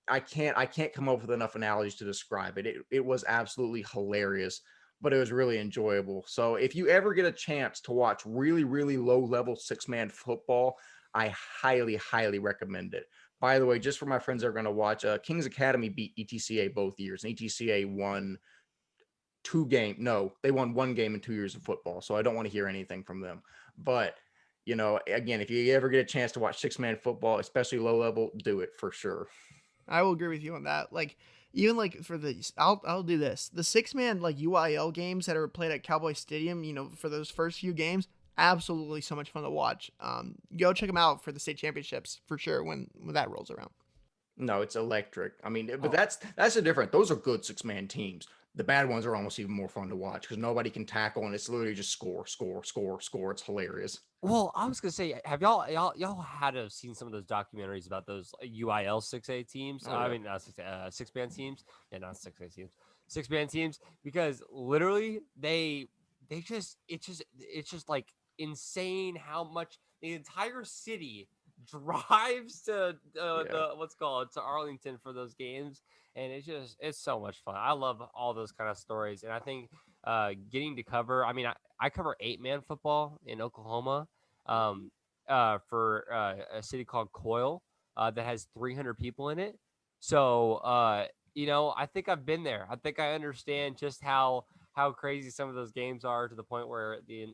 I can't come up with enough analogies to describe it. It was absolutely hilarious, but it was really enjoyable. So if you ever get a chance to watch really, really low level six-man football, I highly, highly recommend it. By the way, just for my friends that are going to watch, Kings Academy beat ETCA both years, and ETCA won they won one game in 2 years of football. So I don't want to hear anything from them. But, again, if you ever get a chance to watch six-man football, especially low level, do it for sure. I will agree with you on that. Like, even like for I'll do this. The 6-man like UIL games that are played at Cowboy Stadium, for those first few games, absolutely so much fun to watch. Go check them out for the state championships for sure when that rolls around. No, it's electric. I mean, but that's the difference. Those are good six-man teams. The bad ones are almost even more fun to watch because nobody can tackle, and it's literally just score, score, score, score. It's hilarious. Well, I was gonna say, have y'all had to have seen some of those documentaries about those UIL 6A teams? Oh, yeah. I mean, six-man teams. Yeah, not 6A teams, six-man teams. Because literally, it's just like insane how much the entire city drives to to Arlington for those games, and it's so much fun. I love all those kind of stories, and I think getting to cover. I mean, I cover 8-man football in Oklahoma for a city called Coyle that has 300 people in it. So I think I've been there. I think I understand just how crazy some of those games are, to the point where the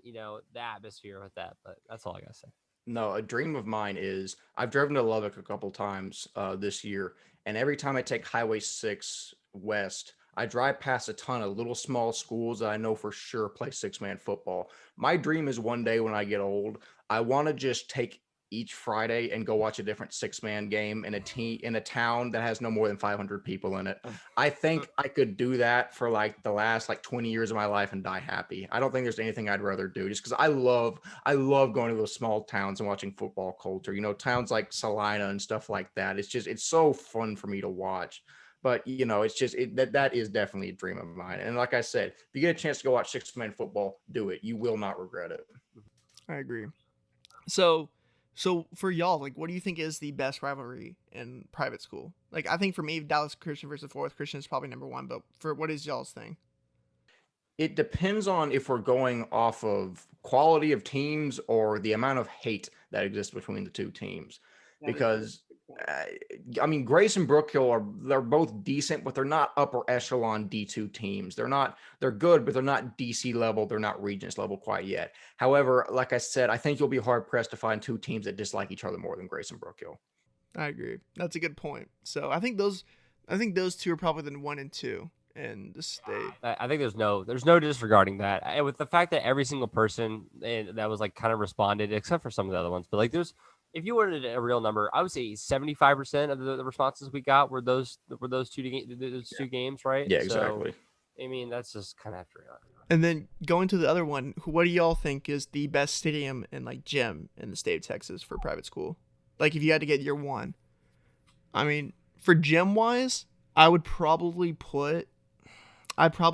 atmosphere with that. But that's all I gotta say. No, a dream of mine is I've driven to Lubbock a couple times this year, and every time I take Highway 6 west, I drive past a ton of little small schools that I know for sure play six-man football. My dream is one day when I get old, I want to just take each Friday and go watch a different six-man game in a town that has no more than 500 people in it. I think I could do that for like the last like 20 years of my life and die happy. I don't think there's anything I'd rather do, just because I love going to those small towns and watching football culture. Towns like Salina and stuff like that. It's so fun for me to watch. But that is definitely a dream of mine. And like I said, if you get a chance to go watch six-man football, do it. You will not regret it. I agree. So for y'all, like, what do you think is the best rivalry in private school? Like, I think for me, Dallas Christian versus Fort Worth Christian is probably number one. But for what is y'all's thing? It depends on if we're going off of quality of teams or the amount of hate that exists between the two teams. Because Grace and Brookhill they're both decent, but they're not upper echelon D2 teams. They're good, but they're not DC level. They're not Regents level quite yet. However, like I said, I think you'll be hard pressed to find two teams that dislike each other more than Grace and Brookhill. I agree. That's a good point. So I think those two are probably the 1 and 2 in the state. I think there's no disregarding that. And with the fact that every single person that was like kind of responded, except for some of the other ones, but like if you wanted a real number, I would say 75% of the responses we got were those two games, right? Yeah, exactly. So, I mean, that's just kind of after. And then going to the other one, what do y'all think is the best stadium and like gym in the state of Texas for private school? Like, if you had to get your one, I mean, for gym wise, I'd probably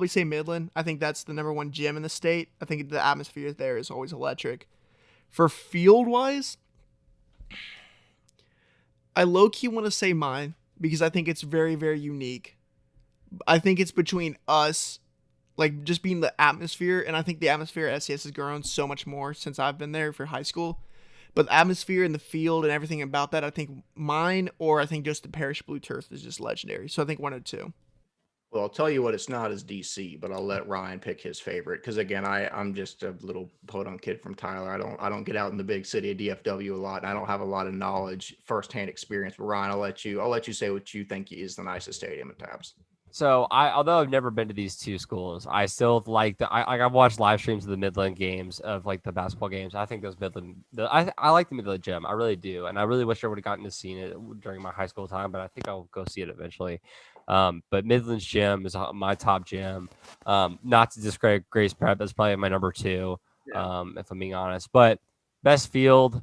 say Midland. I think that's the number one gym in the state. I think the atmosphere there is always electric. For field wise, I low-key want to say mine because I think it's very, very unique. I think it's between us, like, just being the atmosphere, and I think the atmosphere at SCS has grown so much more since I've been there for high school. But the atmosphere and the field and everything about that, I think mine, or I think just the Parish Blue Turf is just legendary. So I think 1 or 2. Well, I'll tell you what it's not is DC, but I'll let Ryan pick his favorite because again, I'm just a little podunk kid from Tyler. I don't get out in the big city of DFW a lot, and I don't have a lot of knowledge, firsthand experience. But Ryan, I'll let you say what you think is the nicest stadium in Tabs. So although I've never been to these two schools, I still like I've watched live streams of the Midland games of like the basketball games. I think those I like the Midland gym. I really do. And I really wish I would have gotten to see it during my high school time, but I think I'll go see it eventually. But Midland's gym is my top gym. Not to discredit Grace Prep, that's probably my number 2, if I'm being honest. But best field,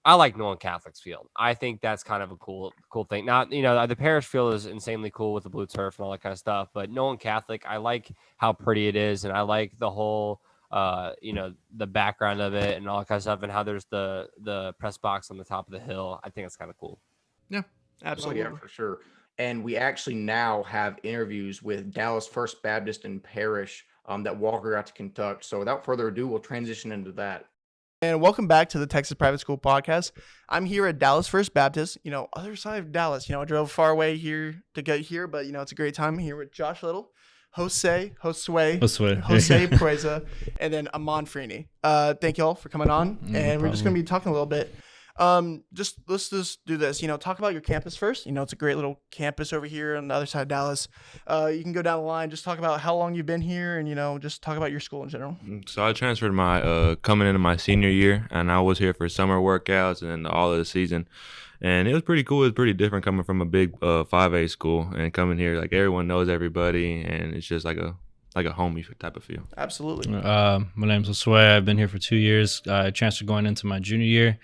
I like Nolan Catholic's field. I think that's kind of a cool thing. Not, the Parish field is insanely cool with the blue turf and all that kind of stuff. But Nolan Catholic, I like how pretty it is, and I like the whole, the background of it and all that kind of stuff, and how there's the press box on the top of the hill. I think it's kind of cool. Yeah, absolutely. Oh, yeah, for sure. And we actually now have interviews with Dallas First Baptist and Parish that Walker got to conduct. So without further ado, we'll transition into that. And welcome back to the Texas Private School Podcast. I'm here at Dallas First Baptist, other side of Dallas. I drove far away here to get here, but, it's a great time here with Josh Little, Josue Preza, and then Ahmon Freeny. Thank you all for coming on. And we're just going to be talking a little bit. Let's just do this, talk about your campus first. It's a great little campus over here on the other side of Dallas. You can go down the line, just talk about how long you've been here and, just talk about your school in general. So I transferred coming into my senior year, and I was here for summer workouts and all of the season. And it was pretty cool. It was pretty different coming from a big 5A school and coming here, like everyone knows everybody, and it's just like a homey type of feel. Absolutely. My name's Josue. I've been here for 2 years. I transferred going into my junior year.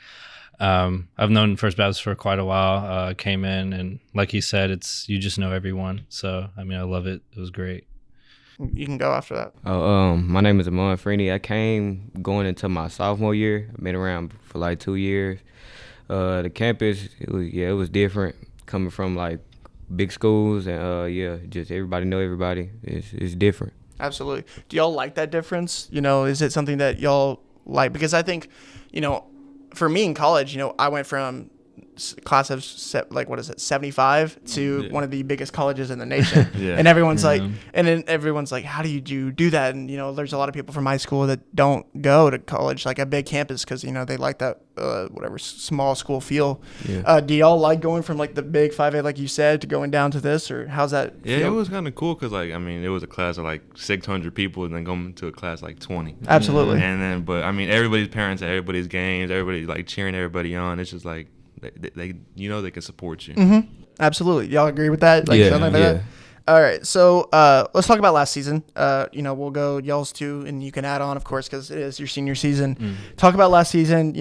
I've known First Baptist for quite a while. Came in, and like he said, you just know everyone. So, I love it. It was great. You can go after that. My name is Ahmon Freeny. I came going into my sophomore year. I've been around for like 2 years. The campus, it was different coming from like big schools, and just everybody know everybody. It's different. Absolutely. Do y'all like that difference? Is it something that y'all like? Because I think, for me in college, I went from class of 75 to one of the biggest colleges in the nation. And everyone's like, how do you do that? And, there's a lot of people from my school that don't go to college, like a big campus, because, they like that, small school feel. Yeah. Do y'all like going from like the big 5A, like you said, to going down to this, or how's that feel? Yeah, it was kind of cool because, it was a class of like 600 people and then going to a class like 20. Absolutely. And then, but everybody's parents at everybody's games, everybody's like cheering everybody on. It's just like, they they can support you. Mm-hmm. Absolutely. Y'all agree with that? That? All right. So let's talk about last season. We'll go y'all's too, and you can add on, of course, because it is your senior season. Talk about last season,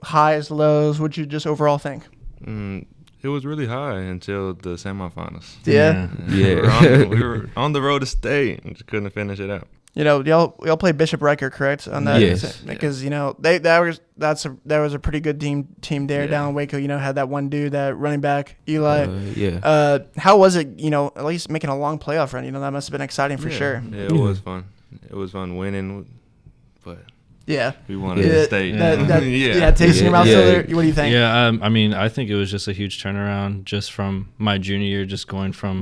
highs, lows. What'd you just overall think? It was really high until the semifinals. Yeah. We were on the road to state and just couldn't finish it out. Y'all play Bishop Riker, correct? On that, yes. Because there was a pretty good team there down in Waco. Had that one dude, that running back Eli. How was it? At least making a long playoff run. That must have been exciting for sure. Yeah, it was fun. It was fun winning, but we wanted to stay. Tasting your mouth still there. What do you think? Yeah, I think it was just a huge turnaround just from my junior year, just going from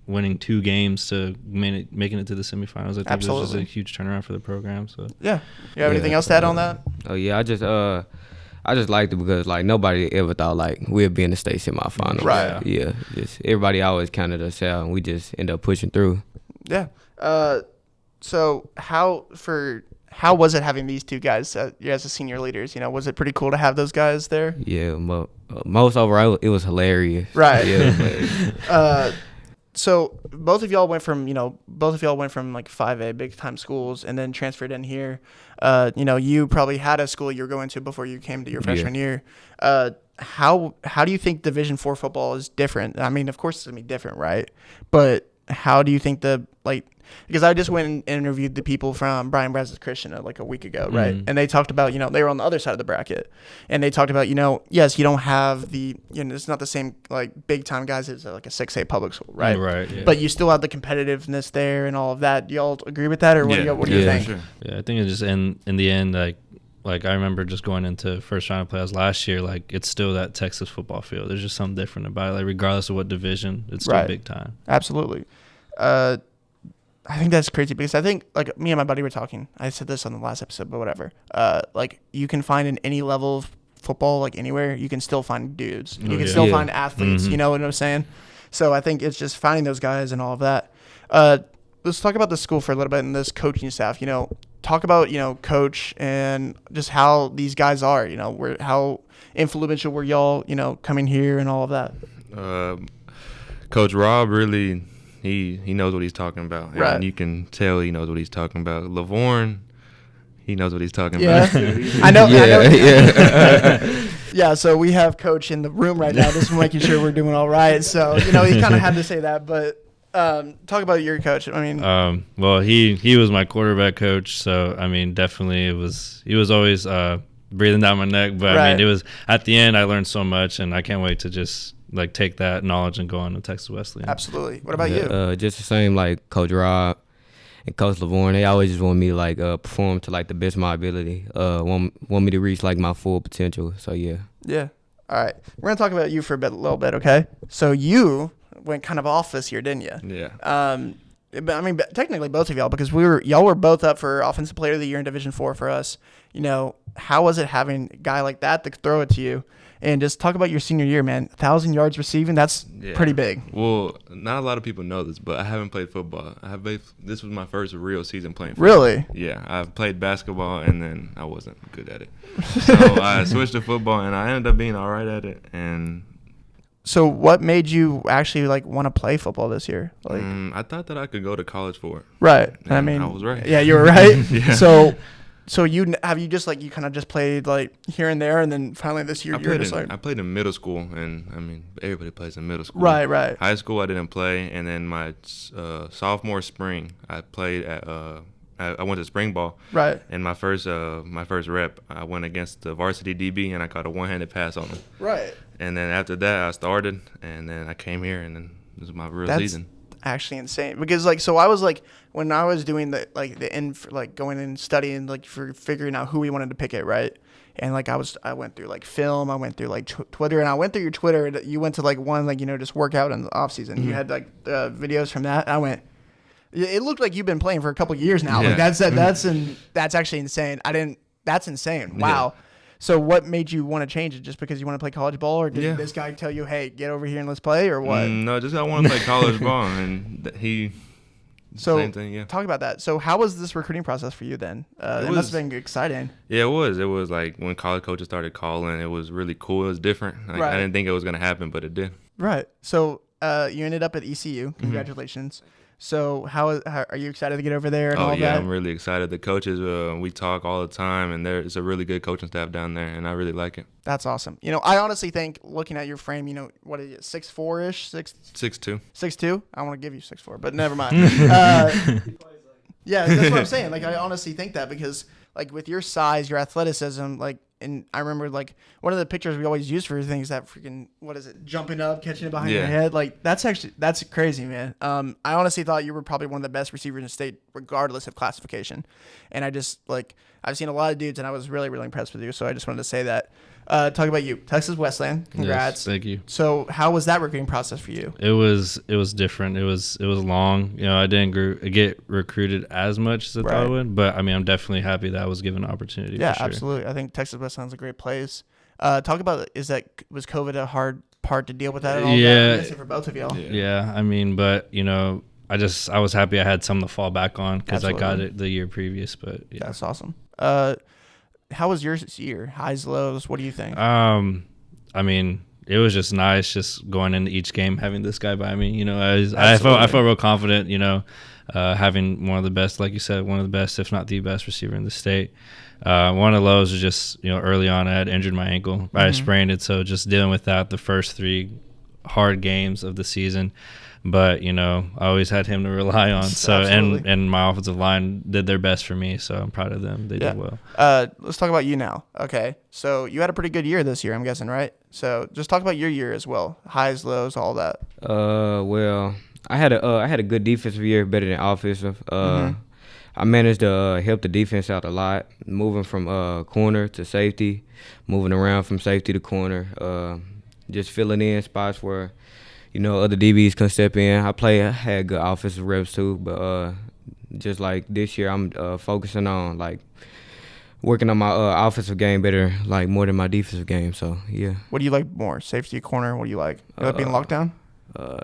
winning 2 games to making it to the semifinals. I think it was just a huge turnaround for the program. So yeah, you have anything else to add on that? Oh yeah, I just liked it because like nobody ever thought like we'd be in the state semifinals. Right. Yeah. Just everybody always counted us out, and we just end up pushing through. Yeah. So how was it having these 2 guys as the senior leaders? Was it pretty cool to have those guys there? Yeah. Most overall, it was hilarious. Right. Yeah. So both of y'all went from like 5A big time schools and then transferred in here. You probably had a school you were going to before you came to your freshman year. How do you think Division IV football is different? Of course it's gonna be different, right? But how do you think because I just went and interviewed the people from Brian Brazos Christian like a week ago, right? And they talked about, they were on the other side of the bracket, and they talked about, yes, you don't have it's not the same like big time guys as like a 6A public school, right? Right. Yeah. But you still have the competitiveness there and all of that. Do y'all agree with that, or what do you think? Sure. Yeah, I think it's just in the end, like like I remember just going into first round of playoffs last year, like it's still that Texas football field. There's just something different about it. Like regardless of what division, it's still big time. Absolutely. I think that's crazy because I think like me and my buddy were talking. I said this on the last episode, but whatever. Like you can find in any level of football, like anywhere, you can still find dudes. You can still find athletes. You know what I'm saying? So I think it's just finding those guys and all of that. Let's talk about the school for a little bit and this coaching staff. Talk about coach and just how these guys are. How influential were y'all? Coming here and all of that. Coach Rob really. He knows what he's talking about. And right. You can tell he knows what he's talking about. Lovvorn, he knows what he's talking about. I know. Yeah, so we have Coach in the room right now just making sure we're doing all right. So, he kind of had to say that. But talk about your coach. I mean. Well, he was my quarterback coach. So, I mean, definitely he was always breathing down my neck. But, right. I mean, it was at the end I learned so much, and I can't wait to just – like take that knowledge and go on to Texas Wesleyan. Absolutely. What about you? Just the same, like Coach Rob and Coach Lovvorn. They always just want me like perform to like the best of my ability. Want me to reach like my full potential. So yeah. Yeah. All right. We're gonna talk about you for a little bit, okay? So you went kind of off this year, didn't you? Yeah. But I mean, technically both of y'all, because y'all were both up for Offensive Player of the Year in Division 4 for us. How was it having a guy like that to throw it to you? And just talk about your senior year, man. 1,000 yards receiving, that's pretty big. Well, not a lot of people know this, but I haven't played football. This was my first real season playing football. Really? Yeah, I've played basketball, and then I wasn't good at it. So I switched to football, and I ended up being all right at it. And so what made you actually want to play football this year? I thought that I could go to college for it. Right. And I mean, I was right. Yeah, you were right. Yeah. So you kind of just played here and there, and then finally this year I played in middle school, and I mean everybody plays in middle school. Right. High school I didn't play, and then my sophomore spring I played at I went to spring ball. Right. And my first rep I went against the varsity DB, and I caught a one-handed pass on him. Right. And then after that I started, and then I came here, and then this was my real season. Actually insane because I was when I was doing the going and studying for figuring out who we wanted to pick it, right? And I went through film, I went through Twitter, and I went through your Twitter, and you went to one just work out in the off season. You had videos from that. And I went, it looked like you've been playing for a couple years now. Yeah. That's actually insane. That's insane. Wow. Yeah. So what made you want to change it? Just because you want to play college ball, or did this guy tell you, "Hey, get over here and let's play," or what? No, just I want to play college ball, and same thing. Yeah. Talk about that. So how was this recruiting process for you then? It must have been exciting. Yeah, it was. It was when college coaches started calling. It was really cool. It was different. Right. I didn't think it was gonna happen, but it did. Right. So you ended up at ECU. Congratulations. Mm-hmm. So how are you excited to get over there and all that? I'm really excited. The coaches, we talk all the time, and it's a really good coaching staff down there, and I really like it. That's awesome. I honestly think looking at your frame, what is it, 6'4"-ish? 6'2". 6'2"? I want to give you 6'4", but never mind. Yeah, that's what I'm saying. I honestly think that because with your size, your athleticism, and I remember one of the pictures we always use for things that freaking, what is it, jumping up, catching it behind your head. That's crazy, man. I honestly thought you were probably one of the best receivers in the state, regardless of classification. And I just I've seen a lot of dudes, and I was really, really impressed with you. So I just wanted to say that. Talk about you, Texas Wesleyan. Congrats. Yes, thank you. So how was that recruiting process for you? It was different. It was long. I didn't get recruited as much as I thought I would, but I mean, I'm definitely happy that I was given an opportunity. Yeah, for sure. Absolutely. I think Texas Wesleyan's a great place. Talk about was COVID a hard part to deal with that at all? Yeah, for both of y'all. Yeah, I mean, but I was happy I had something to fall back on because I got it the year previous. But yeah. That's awesome. How was your year? Highs, lows? What do you think? I mean, it was just nice, just going into each game having this guy by me. I felt real confident. Having one of the best, like you said, one of the best, if not the best receiver in the state. One of the lows was just early on I had injured my ankle. I sprained it, so just dealing with that the first 3 hard games of the season. But I always had him to rely on. So and my offensive line did their best for me. So I'm proud of them. They did well. Let's talk about you now. Okay, so you had a pretty good year this year, I'm guessing, right? So just talk about your year as well. Highs, lows, all that. Well, I had a good defensive year, better than offensive. I I managed to help the defense out a lot, moving from corner to safety, moving around from safety to corner, just filling in spots where, other DBs can step in. I had good offensive reps too, but just like this year, I'm focusing on like working on my offensive game better, like more than my defensive game. So yeah. What do you like more, safety, corner? What do you like? You like being locked down?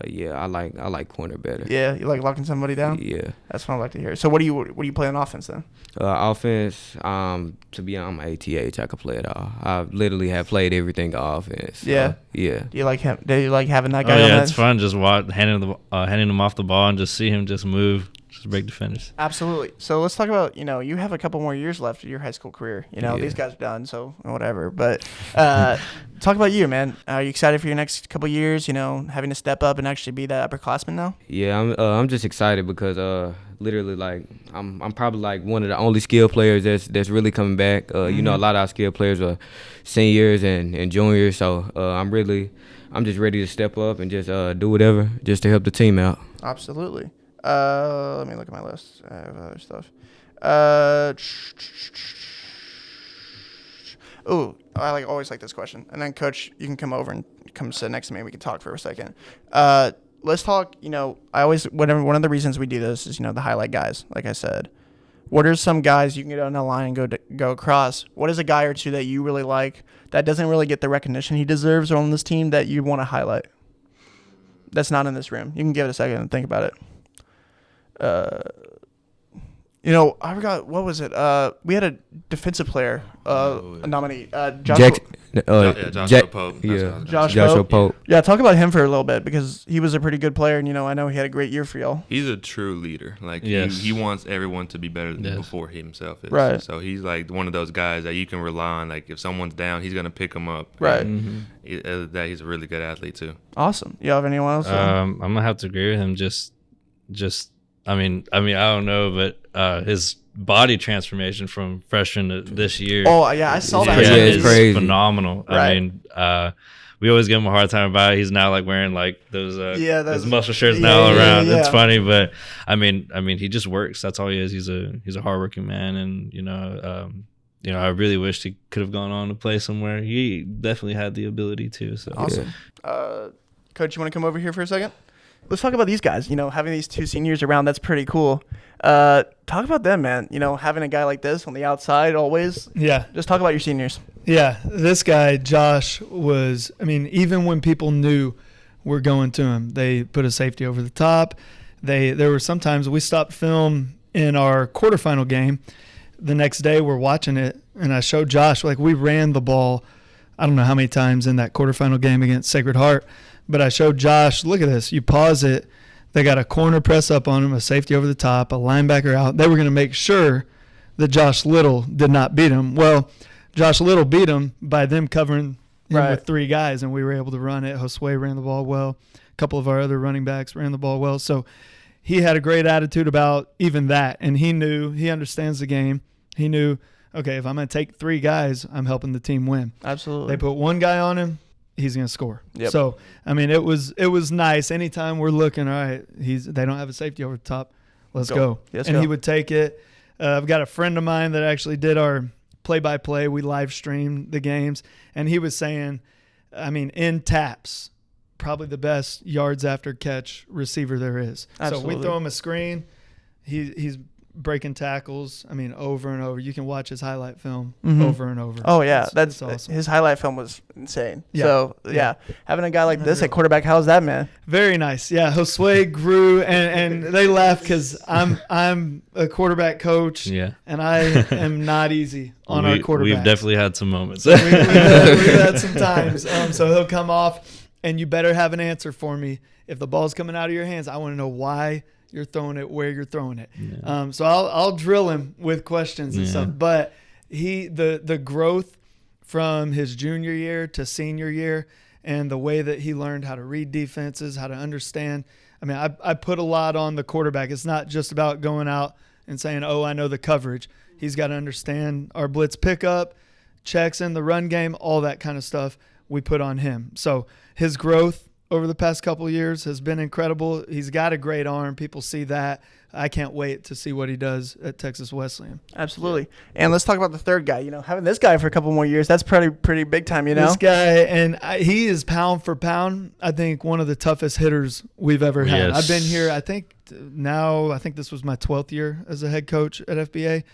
Yeah, I like corner better. Yeah, you like locking somebody down? Yeah. That's what I like to hear. So what do you play on offense then? Offense, to be honest, I'm ATH. I could play it all. I literally have played everything offense. Yeah. Yeah. Do you like him? Do you like having that guy? Oh on yeah, that? it's fun just handing him off the ball and just see him just move, just break defenders. Absolutely. So let's talk about, you have a couple more years left of your high school career. These guys are done, so whatever. But talk about you, man. Are you excited for your next couple years, having to step up and actually be that upperclassman now? Yeah, I'm just excited because literally like I'm probably like one of the only skill players that's really coming back. A lot of our skill players are seniors and juniors, so I'm just ready to step up and just do whatever just to help the team out. Absolutely. Let me look at my list. I have other stuff. I always like this question. And then, Coach, you can come over and come sit next to me. We can talk for a second. Let's talk. One of the reasons we do this is the highlight guys. Like I said, what are some guys you can get on the line and go across? What is a guy or two that you really like that doesn't really get the recognition he deserves on this team that you want to highlight? That's not in this room. You can give it a second and think about it. I forgot, what was it? We had a defensive player nominee, Joshua Pope. Joshua Pope. Yeah, talk about him for a little bit because he was a pretty good player, and I know he had a great year for y'all. He's a true leader. Like yes. he wants everyone to be better than before himself is. Right. So he's like one of those guys that you can rely on. Like if someone's down, he's gonna pick them up. Right. That he's a really good athlete too. Awesome. You have anyone else? I'm gonna have to agree with him. I mean, I don't know, but his body transformation from freshman to this year. Oh yeah, I saw that. Yeah, it's crazy. Phenomenal. Right. I mean, we always give him a hard time about it. He's now like wearing like those muscle shirts now all around. Yeah. It's funny, but I mean, he just works. That's all he is. He's a hardworking man, and I really wished he could have gone on to play somewhere. He definitely had the ability to. So awesome. Yeah. Coach, you want to come over here for a second? Let's talk about these guys. Having these two seniors around, that's pretty cool. Talk about them, man. Having a guy like this on the outside always. Yeah. Just talk about your seniors. Yeah. This guy, Josh, even when people knew we're going to him, they put a safety over the top. There were sometimes we stopped film in our quarterfinal game. The next day we're watching it, and I showed Josh, we ran the ball, I don't know how many times in that quarterfinal game against Sacred Heart. But I showed Josh, look at this. You pause it. They got a corner press up on him, a safety over the top, a linebacker out. They were going to make sure that Josh Little did not beat him. Well, Josh Little beat him by them covering him with three guys, and we were able to run it. Josue ran the ball well. A couple of our other running backs ran the ball well. So he had a great attitude about even that, and he understands the game. He knew, okay, if I'm going to take three guys, I'm helping the team win. Absolutely. They put one guy on him. He's going to score. Yep. So, it was nice. Anytime we're looking, all right, they don't have a safety over the top. Let's go. He would take it. I've got a friend of mine that actually did our play-by-play. We live streamed the games, and he was saying, in taps, probably the best yards after catch receiver there is. Absolutely. So we throw him a screen. He's breaking tackles. Over and over. You can watch his highlight film over and over. Oh yeah, that's awesome. His highlight film was insane. Yeah. So yeah, having a guy like this at quarterback, how's that, man? Very nice. Yeah, Josue grew, and they laugh because I'm a quarterback coach. Yeah, and I am not easy on our quarterback. We've definitely had some moments. we've had some times. So he'll come off, and you better have an answer for me. If the ball's coming out of your hands, I want to know why you're throwing it, where you're throwing it. Yeah. So I'll drill him with questions and stuff. But the growth from his junior year to senior year and the way that he learned how to read defenses, how to understand. I put a lot on the quarterback. It's not just about going out and saying, oh, I know the coverage. He's got to understand our blitz pickup, checks in the run game, all that kind of stuff we put on him. So his growth over the past couple of years has been incredible. He's got a great arm. People see that. I can't wait to see what he does at Texas Wesleyan. Absolutely. And let's talk about the third guy. Having this guy for a couple more years, that's pretty big time, This guy, and he is pound for pound, I think, one of the toughest hitters we've ever had. Yes. I've been here, I think this was my 12th year as a head coach at FBA.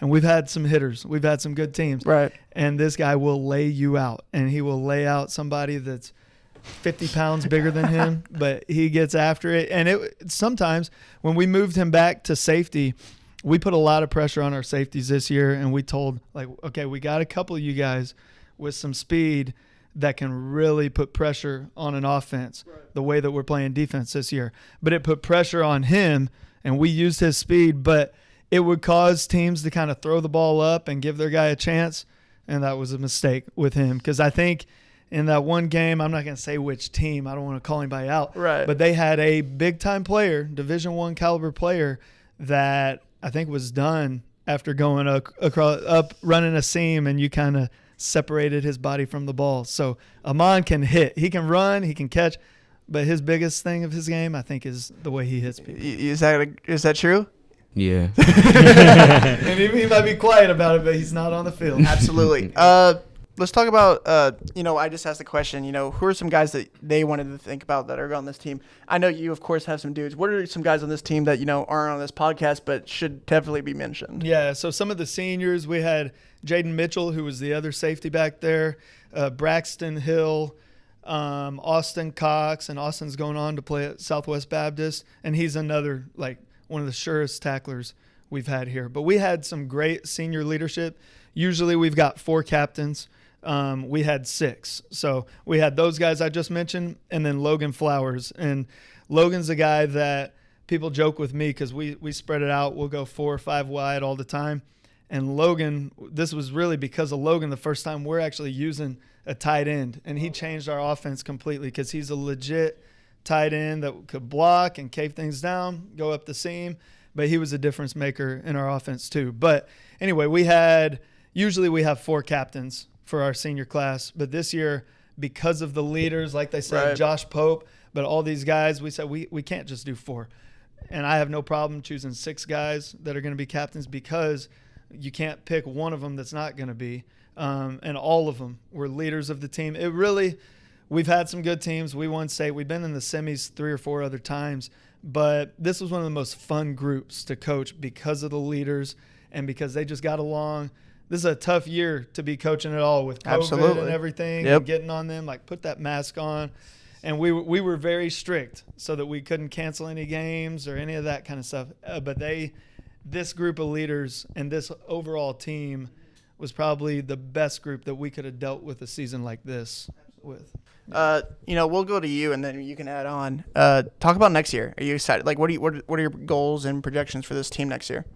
And we've had some hitters. We've had some good teams. Right. And this guy will lay you out, and he will lay out somebody that's 50 pounds bigger than him, but he gets after it. And sometimes when we moved him back to safety, we put a lot of pressure on our safeties this year, and we told, okay, we got a couple of you guys with some speed that can really put pressure on an offense, the way that we're playing defense this year. But it put pressure on him, and we used his speed, but it would cause teams to kind of throw the ball up and give their guy a chance, and that was a mistake with him, because I think in that one game, I'm not going to say which team. I don't want to call anybody out. Right. But they had a big-time player, Division I caliber player, that I think was done after going up running a seam, and you kind of separated his body from the ball. So Ahmon can hit. He can run. He can catch. But his biggest thing of his game, I think, is the way he hits people. Is that true? Yeah. And he might be quiet about it, but he's not on the field. Absolutely. Let's talk about, I just asked the question, who are some guys that they wanted to think about that are on this team? I know you, of course, have some dudes. What are some guys on this team that, aren't on this podcast but should definitely be mentioned? Yeah, so some of the seniors, we had Jayden Mitchell, who was the other safety back there, Braxton Hill, Austin Cox, and Austin's going on to play at Southwest Baptist, and he's another, one of the surest tacklers we've had here. But we had some great senior leadership. Usually we've got 4 captains. We had 6. So we had those guys I just mentioned, and then Logan Flowers. And Logan's a guy that people joke with me because we spread it out. We'll go 4 or 5 wide all the time. And Logan, this was really because of Logan the first time we're actually using a tight end. And he changed our offense completely because he's a legit tight end that could block and cave things down, go up the seam. But he was a difference maker in our offense too. But anyway, usually we have 4 captains for our senior class. But this year, because of the leaders, like they said, right. Josh Pope, but all these guys, we said we can't just do 4. And I have no problem choosing 6 guys that are going to be captains because you can't pick one of them that's not going to be. And all of them were leaders of the team. We've had some good teams. We won state. We've been in the semis 3 or 4 other times. But this was one of the most fun groups to coach because of the leaders and because they just got along. This is a tough year to be coaching it all with COVID and everything, and getting on them, put that mask on. And we were very strict so that we couldn't cancel any games or any of that kind of stuff. But this group of leaders and this overall team was probably the best group that we could have dealt with a season like this with. We'll go to you and then you can add on. Talk about next year. Are you excited? What are your goals and projections for this team next year?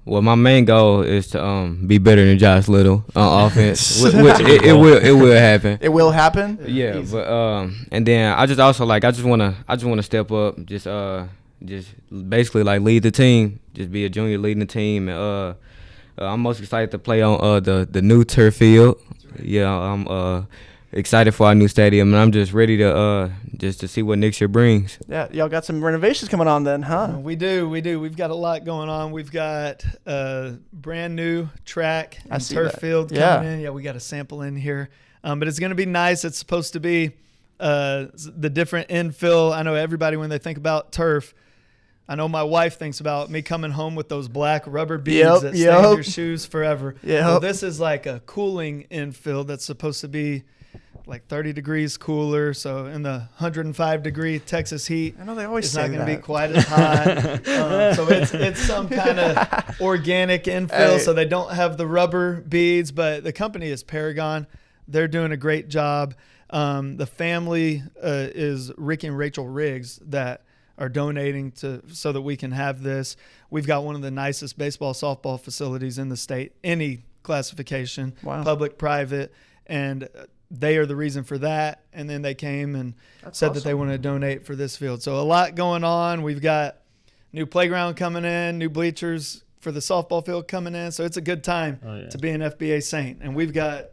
Well, my main goal is to be better than Josh Little on offense, which it will happen. It will happen. Yeah, but and then I just wanna step up, just basically lead the team, just be a junior leading the team. And I'm most excited to play on the new turf field. Yeah, I'm excited for our new stadium, and I'm just ready to see what next year brings. Yeah, y'all got some renovations coming on then, huh? We do. We've got a lot going on. We've got a brand new track and turf field coming in. Yeah, we got a sample in here, but it's going to be nice. It's supposed to be the different infill. I know everybody, when they think about turf, I know my wife thinks about me coming home with those black rubber beads that stay in your shoes forever. Yeah. Well, this is like a cooling infill that's supposed to be 30 degrees cooler, so in the 105-degree Texas heat, I know they always it's say not going to that. be quite as hot. So it's some kind of organic infill, so they don't have the rubber beads. But the company is Paragon; they're doing a great job. The family is Rick and Rachel Riggs that are donating so that we can have this. We've got one of the nicest baseball, softball facilities in the state, any classification, public, private, and they are the reason for that. And then they came and said that they want to donate for this field. So a lot going on. We've got new playground coming in, new bleachers for the softball field coming in. So it's a good time to be an FBA Saint. And we've got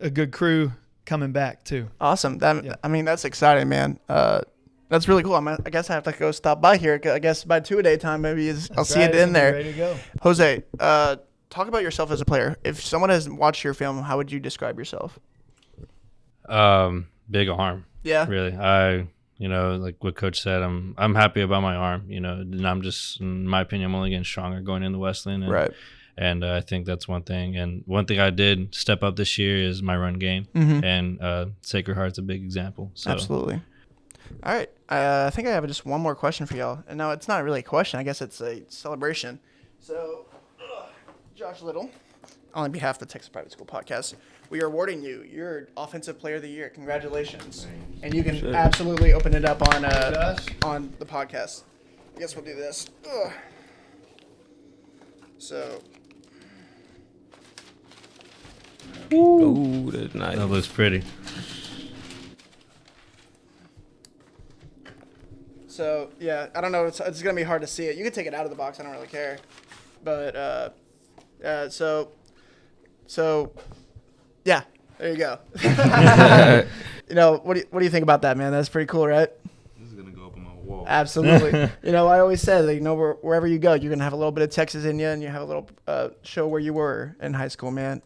a good crew coming back too. Awesome. Yeah. I mean, that's exciting, man. That's really cool. I guess I have to go stop by here. I guess by 2-a-day time, maybe I'll see it in there. Ready to go. Jose, talk about yourself as a player. If someone hasn't watched your film, how would you describe yourself? Big arm. Yeah. Really. Like what Coach said, I'm happy about my arm, and I'm just, in my opinion, I'm only getting stronger going into Wesleyan. Right. And I think that's one thing. And one thing I did step up this year is my run game. Mm-hmm. And Sacred Heart's a big example. So. Absolutely. All right. I think I have just one more question for y'all. And now it's not really a question. I guess it's a celebration. So, Josh Little, on behalf of the Texas Private School Podcast, we are awarding you your Offensive Player of the Year. Congratulations. And you can absolutely open it up on the podcast. I guess we'll do this. Ugh. So. Ooh, that's nice. That looks pretty. So, yeah, I don't know. It's going to be hard to see it. You can take it out of the box. I don't really care. But, so, yeah, there you go. What do you think about that, man? That's pretty cool, right? This is gonna go up on my wall. Absolutely. I always said that, wherever you go, you're gonna have a little bit of Texas in you, and you have a little show where you were in high school, man.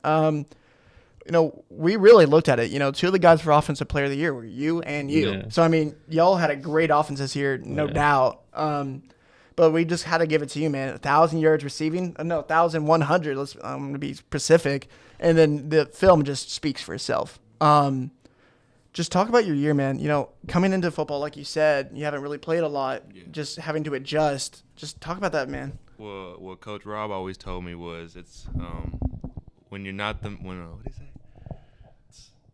We really looked at it. Two of the guys for Offensive Player of the Year were you and you. Yeah. So, I mean, y'all had a great offense this year, no doubt. But we just had to give it to you, man. 1,000 yards receiving. No, 1,100. I'm going to be specific. And then the film just speaks for itself. Just talk about your year, man. Coming into football, like you said, you haven't really played a lot. Yeah. Just having to adjust. Just talk about that, man. Well, what Coach Rob always told me was it's when you're not the what did he say?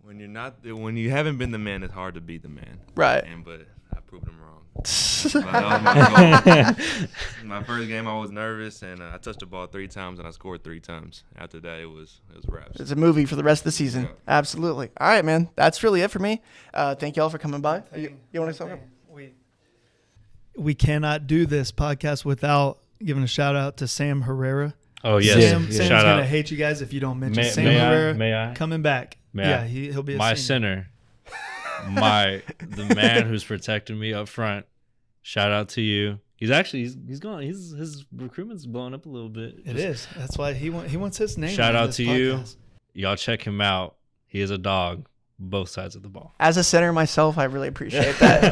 When you haven't been the man, it's hard to be the man. Right. But I proved him wrong. But that was my goal. My first game, I was nervous, and I touched the ball 3 times, and I scored 3 times. After that, it was wraps. It's a movie for the rest of the season. Yeah. Absolutely. All right, man. That's really it for me. Thank y'all for coming by. You want to say something? We cannot do this podcast without giving a shout out to Sam Herrera. Oh, yes. Sam's Shout gonna out. hate you guys if you don't mention Sam May Herrera. May I? Coming back. He'll be a my senior. center. The man who's protecting me up front. Shout out to you. He's going. His recruitment's blowing up a little bit. It is. That's why he wants his name. Shout on out this to you. podcast. Y'all check him out. He is a dog, both sides of the ball. As a center myself, I really appreciate that.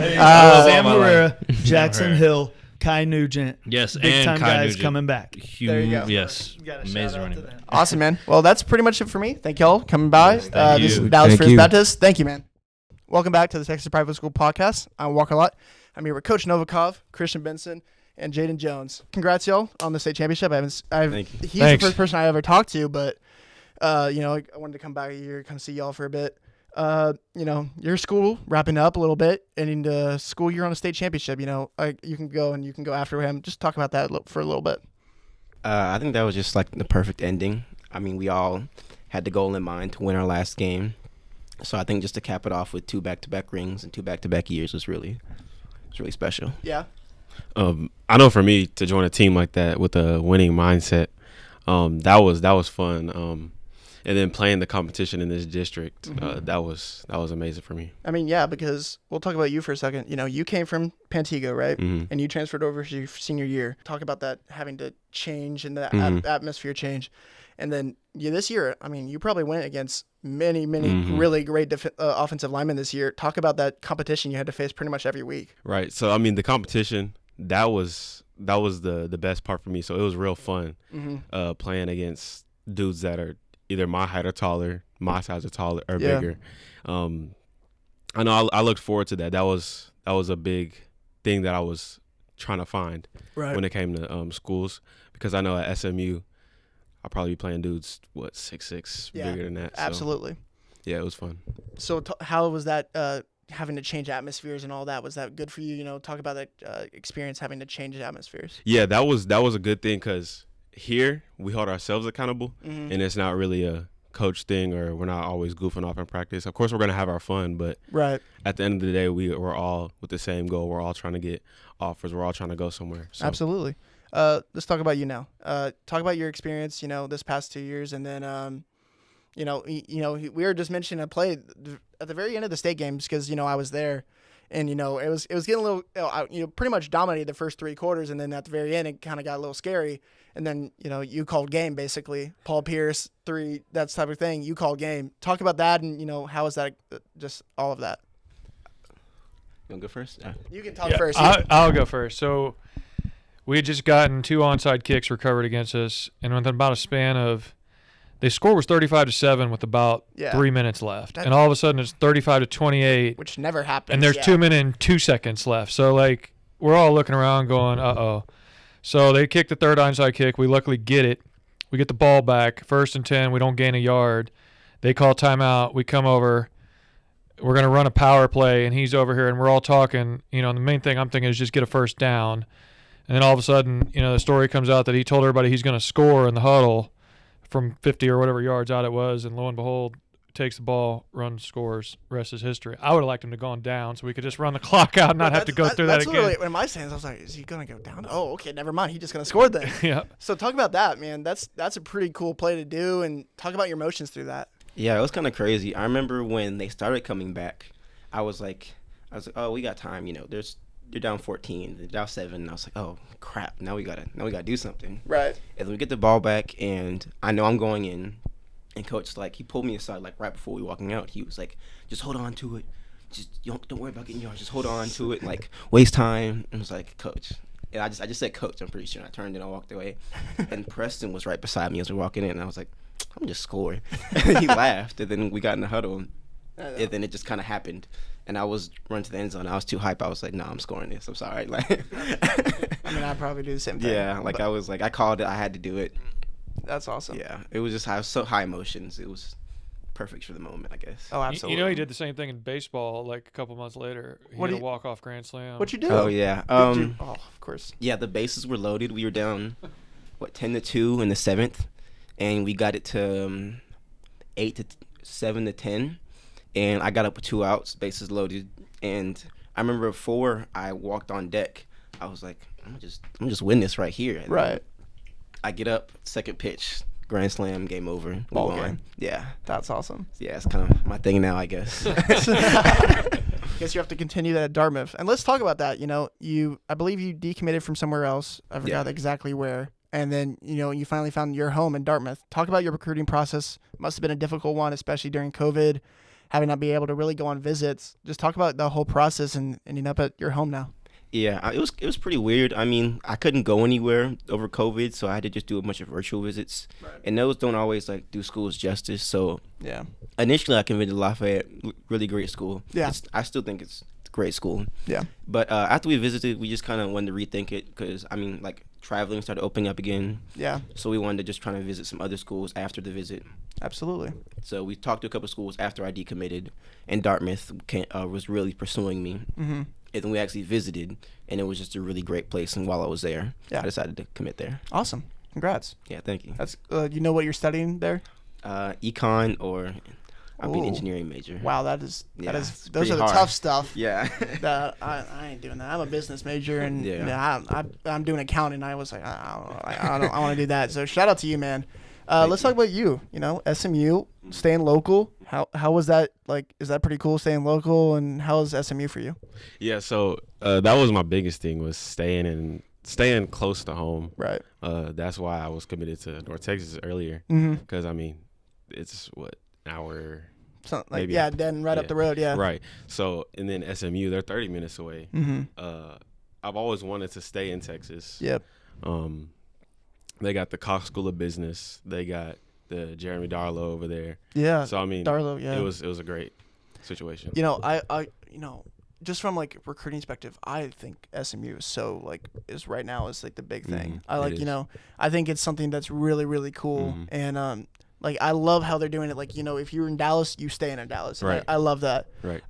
Sam my Herrera, life. Jackson Herrera. Hill, Kai Nugent. Yes, Big and time Kai guys Nugent. coming back. There you go. Yes, You gotta shout amazing out running to back. them. Awesome, man. Well, that's pretty much it for me. Thank y'all coming by. Thank This is you. Dallas Thank First you. Baptist. Thank you, man. Welcome back to the Texas Private School Podcast. I'm Walker Lott. I'm here with Coach Novakov, Christian Benson, and Jayden Jones. Congrats, y'all, on the state championship. He's Thank you. the first person I ever talked to, but I wanted to come back here, come see y'all for a bit. Your school wrapping up a little bit, and in the school year on a state championship. You can go after him. Just talk about that for a little bit. I think that was just like the perfect ending. I mean, we all had the goal in mind to win our last game. So I think just to cap it off with 2 back-to-back rings and 2 back-to-back years was really special. Yeah. I know for me to join a team like that with a winning mindset, that was fun. And then playing the competition in this district, that was amazing for me. I mean, yeah, because we'll talk about you for a second. You came from Pantego, right? Mhm. And you transferred over to your senior year. Talk about that having to change and the atmosphere change. And then this year, I mean, you probably went against many really great offensive linemen this year. Talk about that competition you had to face pretty much every week. Right. So I mean, the competition that was the best part for me. So it was real fun playing against dudes that are either my height or taller, my size or taller or bigger. I know I looked forward to that. That was a big thing that I was trying to find when it came to schools, because I know at SMU I'll probably be playing dudes 6'6", bigger than that. So, Absolutely. yeah, it was fun. So how was that having to change atmospheres and all that? Was that good for you? Talk about that experience having to change atmospheres. Yeah, that was a good thing, because here we hold ourselves accountable, and it's not really a coach thing, or we're not always goofing off in practice. Of course, we're going to have our fun, but at the end of the day, we're all with the same goal. We're all trying to get offers. We're all trying to go somewhere. So. Absolutely. Let's talk about you now. Talk about your experience, this past 2 years, and then, we were just mentioning a play at the very end of the state games because I was there, and it was getting a little pretty much dominated the first 3 quarters, and then at the very end it kind of got a little scary, and then you called game basically. Paul Pierce 3, that type of thing. You called game. Talk about that, and how is that just all of that? You want to go first? You can talk first. I'll go first. So we had just gotten 2 onside kicks recovered against us, and within about a span of, the score was 35-7 with about 3 minutes left, and all of a sudden it's 35-28, which never happens. And there's 2 minutes and 2 seconds left. So like we're all looking around, going, "Uh-oh." So they kick the third onside kick. We luckily get it. We get the ball back, 1st and 10. We don't gain a yard. They call timeout. We come over. We're gonna run a power play, and he's over here, and we're all talking. The main thing I'm thinking is just get a first down. And then all of a sudden, the story comes out that he told everybody he's going to score in the huddle from 50 or whatever yards out it was, and lo and behold, takes the ball, runs, scores, rest is history. I would have liked him to gone down so we could just run the clock out and not have to go through that again. That's in my stands, I was like, is he going to go down? Oh, okay, never mind. He's just going to score then. Yeah. So talk about that, man. That's a pretty cool play to do, and talk about your emotions through that. Yeah, it was kind of crazy. I remember when they started coming back, I was like, oh, we got time. They're down 14, they're down 7, and I was like, oh crap, now we gotta do something. Right. And then we get the ball back, and I know I'm going in, and coach he pulled me aside right before we walking out. He was like, just hold on to it, just don't worry about getting yards, just hold on to it, and waste time. And I was like, coach. And I just said coach, I'm pretty sure. I turned and I walked away, and Preston was right beside me as we were walking in, and I was like, I'm just scoring. And he laughed, and then we got in the huddle, and then it just kind of happened. And I was running to the end zone. I was too hype. I was like, "No, I'm scoring this. I'm sorry." I'd probably do the same thing. Yeah, I was like, I called it. I had to do it. That's awesome. Yeah, it was just so high emotions. It was perfect for the moment, I guess. Oh, absolutely. He did the same thing in baseball. A couple months later, he had a walk-off grand slam. What'd you do? Oh yeah. Of course. Yeah, the bases were loaded. We were down 10-2 in the 7th, and we got it to 7-10. And I got up with 2 outs, bases loaded. And I remember before I walked on deck, I was like, I'm just win this right here. And right. I get up, second pitch, grand slam, game over. Ball game. Yeah. That's awesome. Yeah, it's kind of my thing now, I guess. Guess you have to continue that at Dartmouth. And let's talk about that. I believe you decommitted from somewhere else. I forgot exactly where. And then, you finally found your home in Dartmouth. Talk about your recruiting process. Must have been a difficult one, especially during COVID. Having not be able to really go on visits. Just talk about the whole process and ending up at your home now. Yeah, it was pretty weird. I mean, I couldn't go anywhere over COVID, so I had to just do a bunch of virtual visits. Right. And those don't always do schools justice. So yeah, initially I convinced Lafayette, really great school. Yeah, I still think it's a great school. Yeah. But after we visited, we just kind of wanted to rethink it because traveling started opening up again. Yeah. So we wanted to just try to visit some other schools after the visit. Absolutely. So we talked to a couple of schools after I decommitted, and Dartmouth was really pursuing me. Mm-hmm. And then we actually visited, and it was just a really great place. And while I was there, I decided to commit there. Awesome. Congrats. Yeah, thank you. That's you know what you're studying there? Econ, or I'll be an engineering major. Wow, those are the hard. Tough stuff. Yeah. I ain't doing that. I'm a business major, and I'm doing accounting. I was like, I want to do that. So shout out to you, man. Let's talk about you. SMU, staying local. How was that? Is that pretty cool staying local? And how is SMU for you? Yeah, so that was my biggest thing, was staying close to home. Right. That's why I was committed to North Texas earlier. Because it's an hour. Something maybe. Then right up the road. Yeah. Right. So and then SMU, they're 30 minutes away. I've always wanted to stay in Texas. Yep. They got the Cox School of Business. They got the Jeremy Darlow over there. Yeah. So Darlow, yeah. it was a great situation. I just from recruiting perspective, I think SMU is so is right now is the big thing. I think it's something that's really, really cool. And I love how they're doing it. If you're in Dallas, you stay in Dallas. Right. I love that. Right.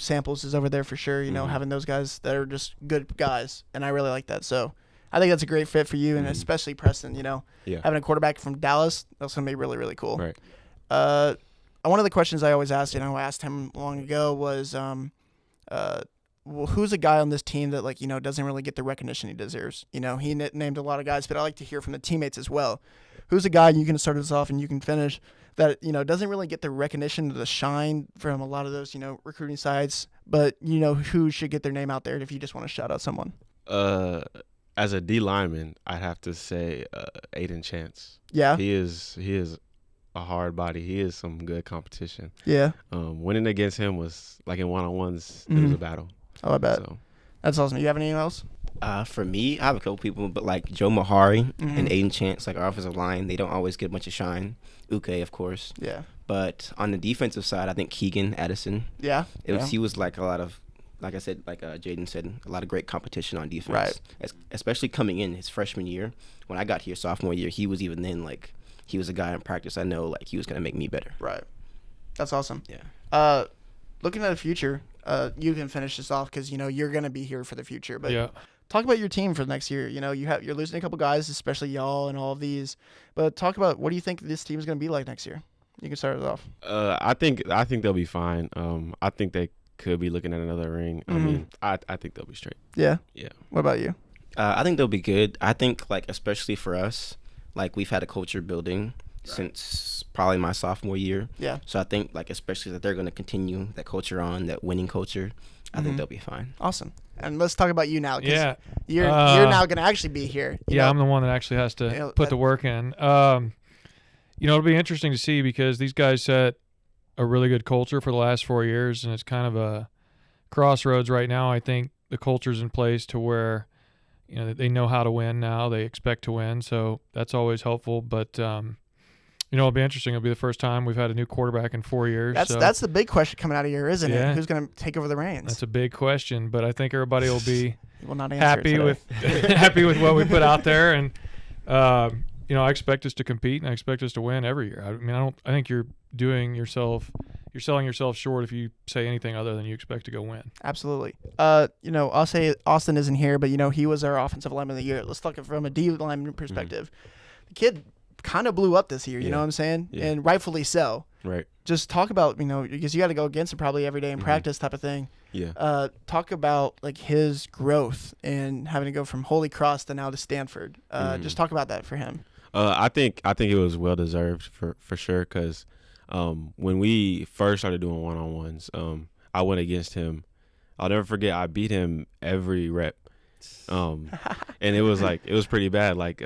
Samples is over there for sure. Having those guys that are just good guys, and I really like that. So I think that's a great fit for you, and especially Preston. Having a quarterback from Dallas, that's gonna be really, really cool. Right. One of the questions I always asked, I asked him long ago was, who's a guy on this team that doesn't really get the recognition he deserves? He named a lot of guys, but I like to hear from the teammates as well. who's a guy you can start us off and you can finish that, doesn't really get the recognition or the shine from a lot of those, recruiting sites, but who should get their name out there if you just want to shout out someone? As a D lineman, I'd have to say Aiden Chance. Yeah. He is a hard body. He is some good competition. Yeah. Winning against him was like in one-on-ones, it was a battle. Oh, I bet. So. That's awesome. You have anything else? For me, I have a couple people, but like Joe Mahari and Aiden Chance, like our offensive line, they don't always get much of shine. Uke, of course. Yeah. But on the defensive side, I think Keegan Addison. Yeah. He was like a lot of, like I said, like Jayden said, a lot of great competition on defense. Right. Especially coming in his freshman year. When I got here sophomore year, he was even then like, he was a guy in practice. I know like he was going to make me better. Right. That's awesome. Yeah. Looking at the future, you can finish this off because, you're going to be here for the future. But Yeah. talk about your team for the next year. You're losing a couple guys, especially y'all and all of these. But talk about what do you think this team is going to be like next year? You can start it off. I think they'll be fine. I think they could be looking at another ring. I mean, I think they'll be straight. Yeah. Yeah. What about you? I think they'll be good. I think like especially for us, like we've had a culture building since probably my sophomore year. Yeah. So I think like especially that they're going to continue that culture on, that winning culture. I think they'll be fine. Awesome. And let's talk about you now. 'Cause Yeah. You're now going to actually be here. I'm the one that actually has to put the work in. It'll be interesting to see because these guys set a really good culture for the last 4 years, and it's kind of a crossroads right now. I think the culture's in place to where, they know how to win now. They expect to win, so that's always helpful. But it'll be interesting. It'll be the first time we've had a new quarterback in 4 years. That's the big question coming out of here, isn't Yeah. it? Who's going to take over the reins? That's a big question, but I think everybody will be He will not answer happy it with happy with what we put out there, and I expect us to compete and I expect us to win every year. I think you're selling yourself short if you say anything other than you expect to go win. Absolutely. I'll say Austin isn't here, but he was our offensive lineman of the year. Let's look at it from a D lineman perspective. The kid kind of blew up this year, you know what I'm saying? Yeah. And rightfully so. Right. Just talk about, because you got to go against him probably every day in practice type of thing. Yeah. Talk about like his growth and having to go from Holy Cross to now to Stanford. Just talk about that for him. I think it was well deserved for sure because when we first started doing one-on-ones, I went against him. I'll never forget. I beat him every rep, and it was pretty bad. Like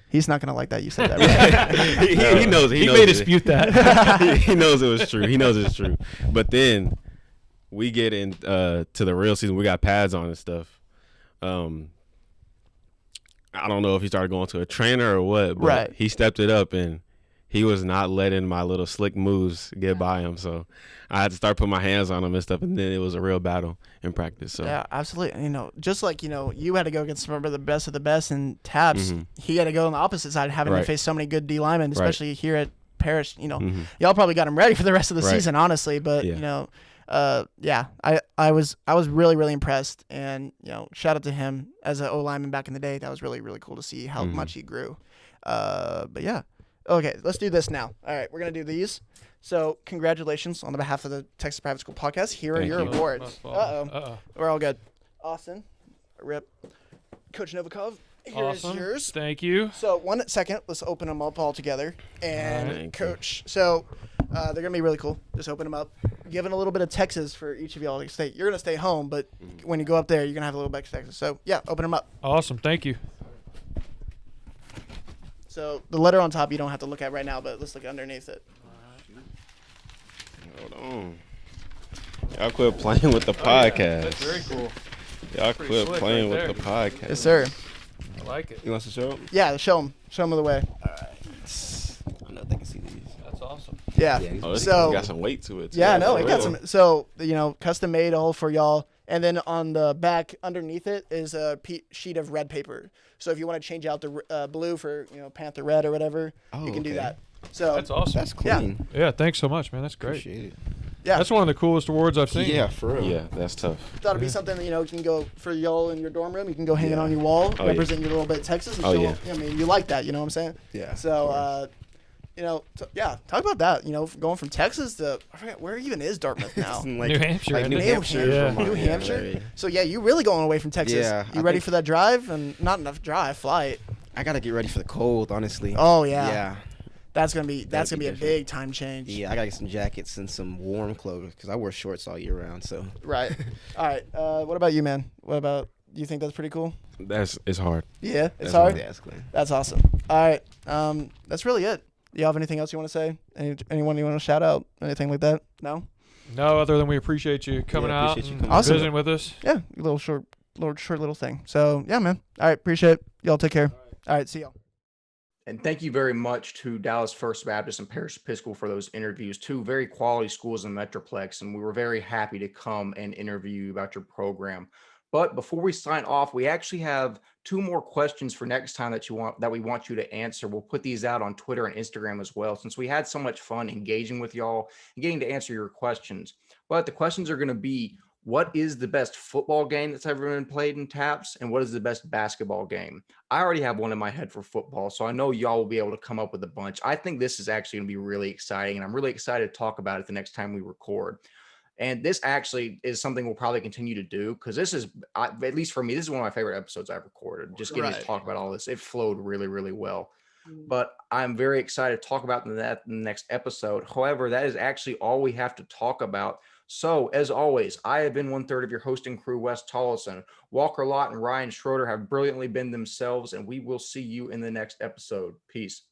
he's not gonna like that you said that. Right? he knows. He may knows dispute that. he knows it was true. He knows it's true. But then we get in to the real season. We got pads on and stuff. I don't know if he started going to a trainer or what, but he stepped it up and he was not letting my little slick moves get by him. So I had to start putting my hands on him and stuff, and then it was a real battle in practice. So yeah, absolutely. Just like you had to go against some of the best in Tabs. He had to go on the opposite side, having to face so many good D linemen, especially here at Parish. Y'all probably got him ready for the rest of the season, honestly. But I was really, really impressed, and shout out to him as an O lineman back in the day. That was really, really cool to see how much he grew. But yeah, okay, let's do this now. All right, we're gonna do these. So congratulations on the behalf of the Texas Private School Podcast. Here are your awards. We're all good. Austin, rip. Coach Novakov, here's yours. Thank you. So 1 second, let's open them up all together. And Coach, so they're gonna be really cool. Just open them up. Giving a little bit of Texas for each of y'all to stay. You're gonna stay home, but when you go up there, you're gonna have a little bit of Texas. So yeah, open them up. Awesome, thank you. So the letter on top you don't have to look at right now, but let's look underneath it. Hold on. Y'all quit playing with the podcast. That's very cool. Y'all quit playing with the podcast. Yes, sir. I like it. You want to show them? Yeah, show them. Show them the way. All right. I don't know if they can see these. That's awesome. Yeah. Oh, So got some weight to it. Too. yeah, no, it got some. So custom made all for y'all, and then on the back underneath it is a sheet of red paper. So if you want to change out the blue for Panther red or whatever, you can do that. So That's awesome. That's clean. Yeah, thanks so much, man. That's great. Appreciate it. yeah, That's one of the coolest awards I've seen. Yeah, for real. Yeah, that's tough. thought it'd be something that you can go for y'all in your dorm room. You can go hang it on your wall, Oh, yeah. represent your little bit of Texas. And Oh, show, yeah. I mean, you like that, you know what I'm saying? Yeah. So, talk about that. Going from Texas to I forget where even is Dartmouth now. New Hampshire. Like isn't New it? Hampshire. Yeah. Vermont, New yeah, Hampshire. right. So yeah, you really going away from Texas. Yeah, You I ready think- for that drive and not enough drive flight? I gotta get ready for the cold, honestly. Oh yeah. Yeah. That's gonna be That'd be a different. big time change. Yeah, I gotta get some jackets and some warm clothes because I wear shorts all year round. So Right. All right. What about you, man? What about you? Think that's pretty cool? It's hard. Yeah, it's That's hard. hard. yeah, that's clean. That's awesome. All right. That's really it. You have anything else you want to say? Anyone you want to shout out? Anything like that? No. No, other than we appreciate you coming out appreciate you and coming out. visiting with us. Yeah, a little short little thing. So yeah, man. All right. Appreciate it. Y'all take care. All right. See y'all. And thank you very much to Dallas First Baptist and Parish Episcopal for those interviews, two very quality schools in Metroplex. And we were very happy to come and interview you about your program. But before we sign off, we actually have 2 more questions for next time that we want you to answer. We'll put these out on Twitter and Instagram as well, since we had so much fun engaging with y'all and getting to answer your questions. But the questions are going to be, what is the best football game that's ever been played in TAPS? And what is the best basketball game? I already have one in my head for football, so I know y'all will be able to come up with a bunch. I think this is actually going to be really exciting, and I'm really excited to talk about it the next time we record. And this actually is something we'll probably continue to do because this is, at least for me, this is one of my favorite episodes I've recorded. Just getting to talk about all this. It flowed really, really well. But I'm very excited to talk about that in the next episode. However, that is actually all we have to talk about. So, as always, I have been 1/3 of your hosting crew, Wes Tolleson. Walker Lott and Ryan Schroeder have brilliantly been themselves, and we will see you in the next episode. Peace.